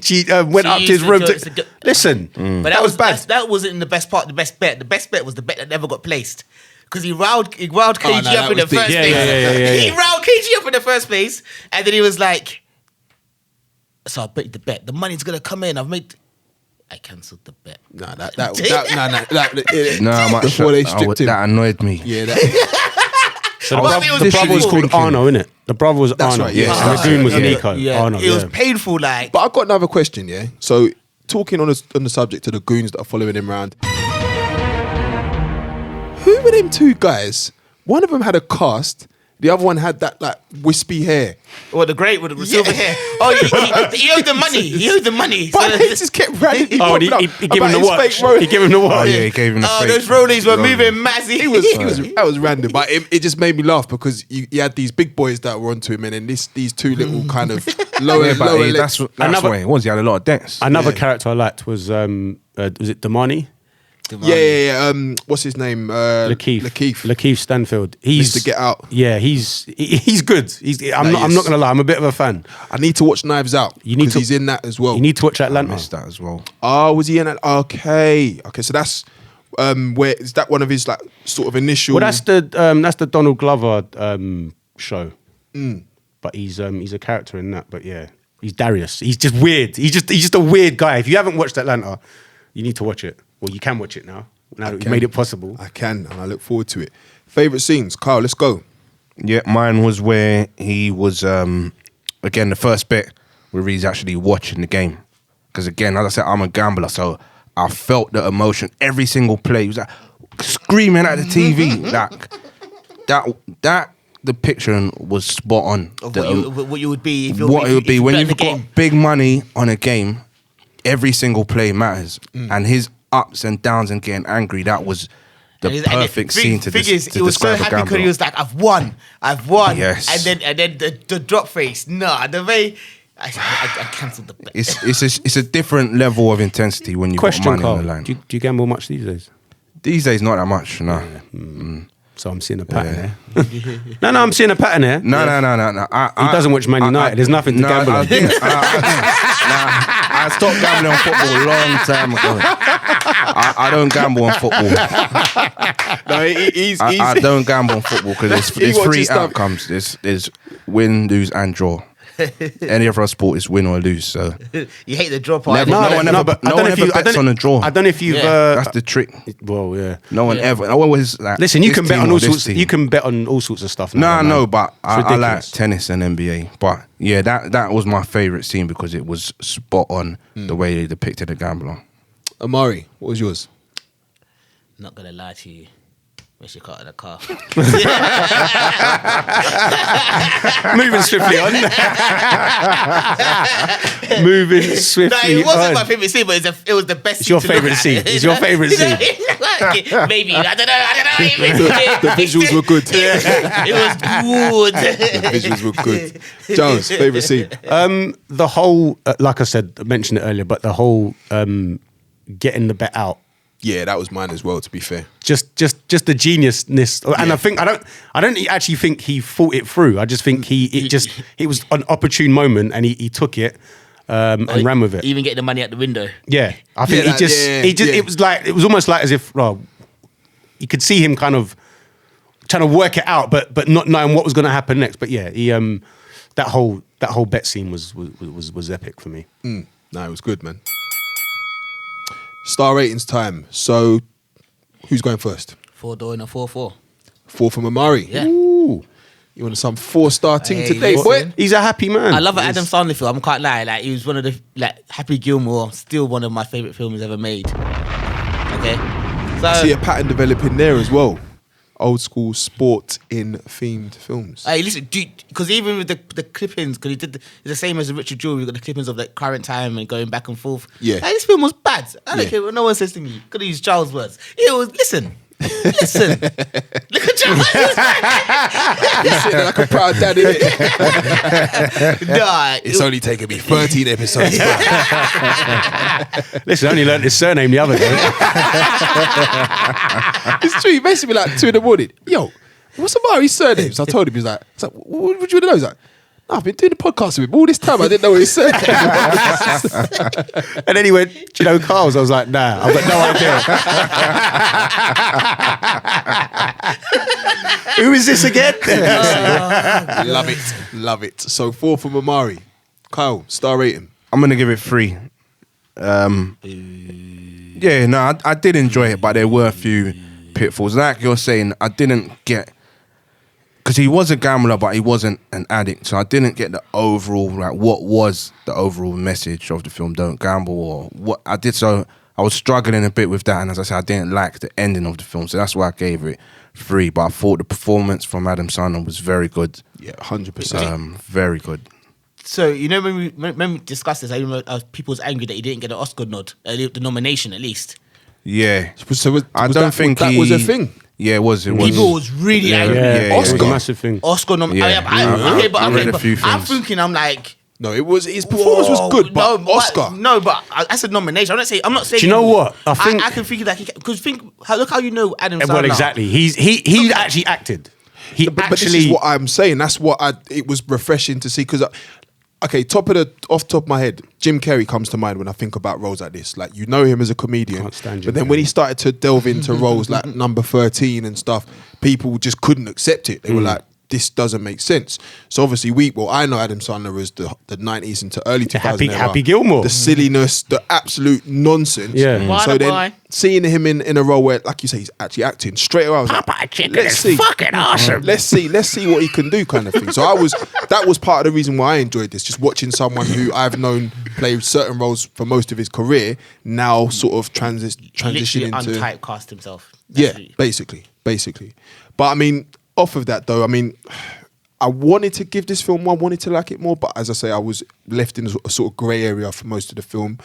went up to his room to listen. But that was bad. That wasn't the best part. The best bet. The best bet was the bet that never got placed. Because he riled KG up in the first place. He riled KG up in the first place, and then he was like, "So I bet the bet. The money's gonna come in. I cancelled the bet." Nah, man, that annoyed me. Yeah, So the brother was called Arno, innit? The brother was Arno. right, yeah. And the goon was Nico. Yeah, Arno, it was painful. Like, But I've got another question, yeah? So, talking on the subject of the goons that are following him around, who were them two guys? One of them had a cast, the other one had that, like, wispy hair. or the great with the silver hair. Oh, he owed the money. He owed the money. But he just kept randomly Oh, and popping he up gave him about the his watch. fake Rolex. He gave him the watch. Oh, yeah, he gave him the fake. Those rollies were moving massive. That was random, but it just made me laugh because you had these big boys that were onto him, and then these two little kind of lower Yeah, but lower hey, legs. that's Another- what it was. He had a lot of debts. Another character I liked was it Damani? Yeah. What's his name? Lakeith Stanfield. He's Mr. Get Out. Yeah, he's good. I'm not gonna lie. I'm a bit of a fan. I need to watch Knives Out. You need to- he's in that as well. You need to watch I Atlanta. missed that as well. Oh, was he in that? Okay. So that's where is that one of his like sort of initial? Well, that's the Donald Glover show. But he's a character in that. But yeah, he's Darius. He's just weird. He's just a weird guy. If you haven't watched Atlanta, you need to watch it. Well, you can watch it now that we've made it possible. I can, and I look forward to it. Favorite scenes, Kyle. Let's go. Yeah, mine was where he was, again, the first bit where he's actually watching the game. Because again, as I said, I'm a gambler, so I felt the emotion every single play. He was like screaming at the TV. Like, that depiction was spot on. Of what you would be if you're What it would be when you've you've got big money on a game, every single play matters. And his ups and downs and getting angry, that was the perfect scene to He was so describe a happy because he gambler. was like, I've won. Yes. And then the drop face. No, the way I cancelled the bet. It's a different level of intensity when you've Question, got money Carl. on the line. Do you gamble much these days? These days, not that much, no. So I'm seeing a pattern here. No, I'm seeing a pattern here. No. He doesn't watch Man United. There's nothing to gamble on. I stopped gambling on football a long time ago. I don't gamble on football. No, I don't gamble on football because there's three outcomes. There's win, lose, and draw. Any other sport is win or lose. So You hate the draw part. no one ever bets on a draw. I don't know if you've. That's the trick. Well, yeah. No one ever. No one was like. Listen, you this can bet team on or all this sorts. team. You can bet on all sorts of stuff. No, Now, man. no, but It's I like ridiculous. tennis and NBA. But yeah, that was my favourite scene because it was spot on the way they depicted a gambler. Amari, what was yours? Not gonna lie to you. When she got in the car. Moving swiftly on. Moving No, swiftly it wasn't on. my favourite scene, but it was the best It's scene your to look favourite at. scene. It's your favourite scene. Maybe. I don't know. The visuals were good. It was good. The visuals were good. Jones, favorite scene? The whole, like I said, I mentioned it earlier, but the whole getting the bet out. Yeah, that was mine as well. To be fair, Just the geniusness, and I don't actually think he thought it through. I just think it was an opportune moment, and he took it and ran with it. Even getting the money out the window. Yeah, I think it was almost like as if you could see him kind of trying to work it out, but not knowing what was going to happen next. But yeah, he that whole bet scene was epic for me. no, it was good, man. Star ratings time. So, who's going first? 4 door and a 4-4. 4 from Amari. Yeah. Ooh. You want some 4-star thing Hey, today, listen. boy? He's a happy man. I love an Adam Sandler film. I'm quite lying. Like, he was one of the Happy Gilmore, still one of my favourite films ever made. Okay, so See a pattern developing there as well. Old school sport in themed films. hey, listen, because even with the clippings, because it's the same as the Richard Jewell. You got the clippings of like current time and going back and forth. Yeah. Like, this film was bad. I don't Yeah. care what no one says to me. Could have used Charles' words. It was. Listen, Listen, look at Jewell. He's sitting there like a proud dad, innit? Nah, It's only taken me 13 episodes. Listen, I only learnt his surname the other day. It's true. He messaged me like 2 in the morning. Yo, what's Amari's surname? So I told him, he was like, what would you want to know? He's like, no, I've been doing the podcast with him all this time. I didn't know what his surname was. And then he went, do you know Carl's? I was like, nah, I've got no idea. Who is this again? Love it. So 4 from Amari. Kyle, star rating. I'm gonna give it 3. Yeah, no, I did enjoy it, but there were a few pitfalls. Like you're saying, I didn't get, because he was a gambler, but he wasn't an addict. So I didn't get the overall, like, what was the overall message of the film? Don't gamble, or what I did. So I was struggling a bit with that, and as I said, I didn't like the ending of the film. So that's why I gave it 3. But I thought the performance from Adam Sandler was very good. Yeah, 100%. Very good. So, you know, when we discussed this, I remember people was angry that he didn't get an Oscar nod, the nomination at least. Yeah. So I don't think that was a thing. Yeah, it was. People was really angry. Yeah, Oscar. it was a massive thing. Oscar nomination. Yeah. I read a few I'm things. thinking, I'm like, No, it was his performance was good, but Oscar. But that's a nomination. I'm not saying. Do you know what? I think I can think that because look how you know Adam Sandler. well, exactly. He actually acted. He But actually. this is what I'm saying. That's what it was refreshing to see because. Okay, off top of my head, Jim Carrey comes to mind when I think about roles like this. Like, you know him as a comedian, Can't stand Jim but then Carrey. when he started to delve into roles like Number 13 and stuff, people just couldn't accept it. They were like, this doesn't make sense. So obviously I know Adam Sandler as the 90s into early 2000s era. Happy Gilmore. The silliness, the absolute nonsense. Yeah. So then Boy. seeing him in a role where, like you say, he's actually acting straight away, I was like, let's see. fucking awesome. Let's see what he can do, kind of thing. So that was part of the reason why I enjoyed this. Just watching someone who I've known play certain roles for most of his career now sort of transition Literally into untypecast himself. yeah, basically. But I mean, off of that though, I mean, I wanted to give this film one, wanted to like it more, but as I say, I was left in a sort of grey area for most of the film.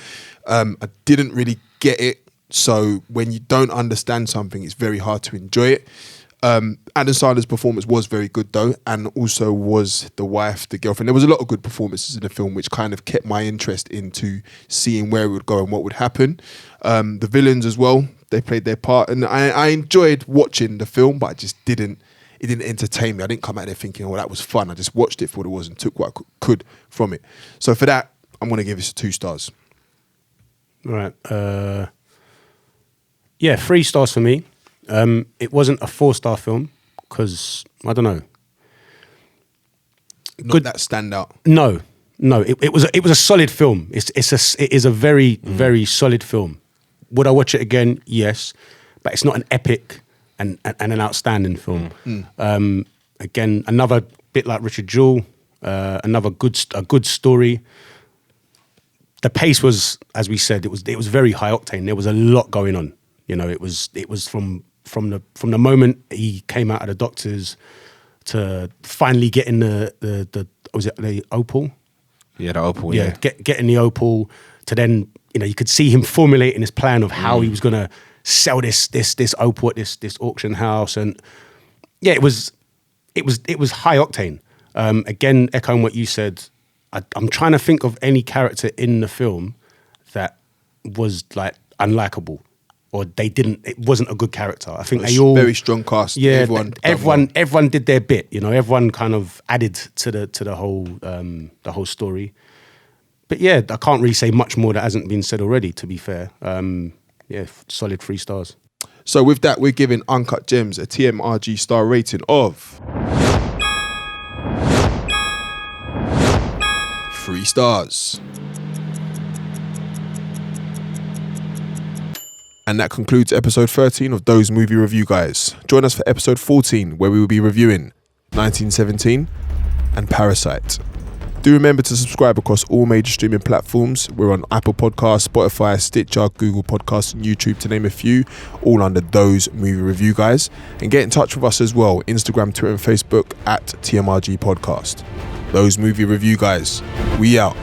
I didn't really get it. So when you don't understand something, it's very hard to enjoy it. Adam Sandler's performance was very good though, and also was the wife, the girlfriend. There was a lot of good performances in the film, which kind of kept my interest into seeing where it would go and what would happen. The villains as well, they played their part, and I enjoyed watching the film, but I just didn't. It didn't entertain me. I didn't come out there thinking, "Oh, that was fun." I just watched it for what it was and took what I could from it. So for that, I'm going to give this 2 stars. Right. 3 stars for me. It wasn't a 4-star film because I don't know. Not that standout. No. It was a solid film. It is a very very solid film. Would I watch it again? Yes, but it's not an epic and an outstanding film. Again, another bit like Richard Jewell. Another good story. The pace was, as we said, it was very high octane. There was a lot going on. You know, it was from the moment he came out of the doctors to finally getting the was it the opal? Yeah, the opal. Yeah, getting the opal to then, you know, you could see him formulating his plan of how he was gonna sell this opal at this auction house, and yeah, it was high octane. Again, echoing what you said, I'm trying to think of any character in the film that was like unlikable, or it wasn't a good character. I think they all very strong cast. Yeah, everyone did their bit. You know, everyone kind of added to the whole story. But yeah, I can't really say much more that hasn't been said already. To be fair, solid 3 stars. So with that, we're giving Uncut Gems a TMRG star rating of 3 stars. And that concludes episode 13 of Those Movie Review Guys. Join us for episode 14, where we will be reviewing 1917 and Parasite. Do remember to subscribe across all major streaming platforms. We're on Apple Podcasts, Spotify, Stitcher, Google Podcasts, and YouTube, to name a few, all under Those Movie Review Guys. And get in touch with us as well, Instagram, Twitter, and Facebook at TMRG Podcast. Those Movie Review Guys. We out.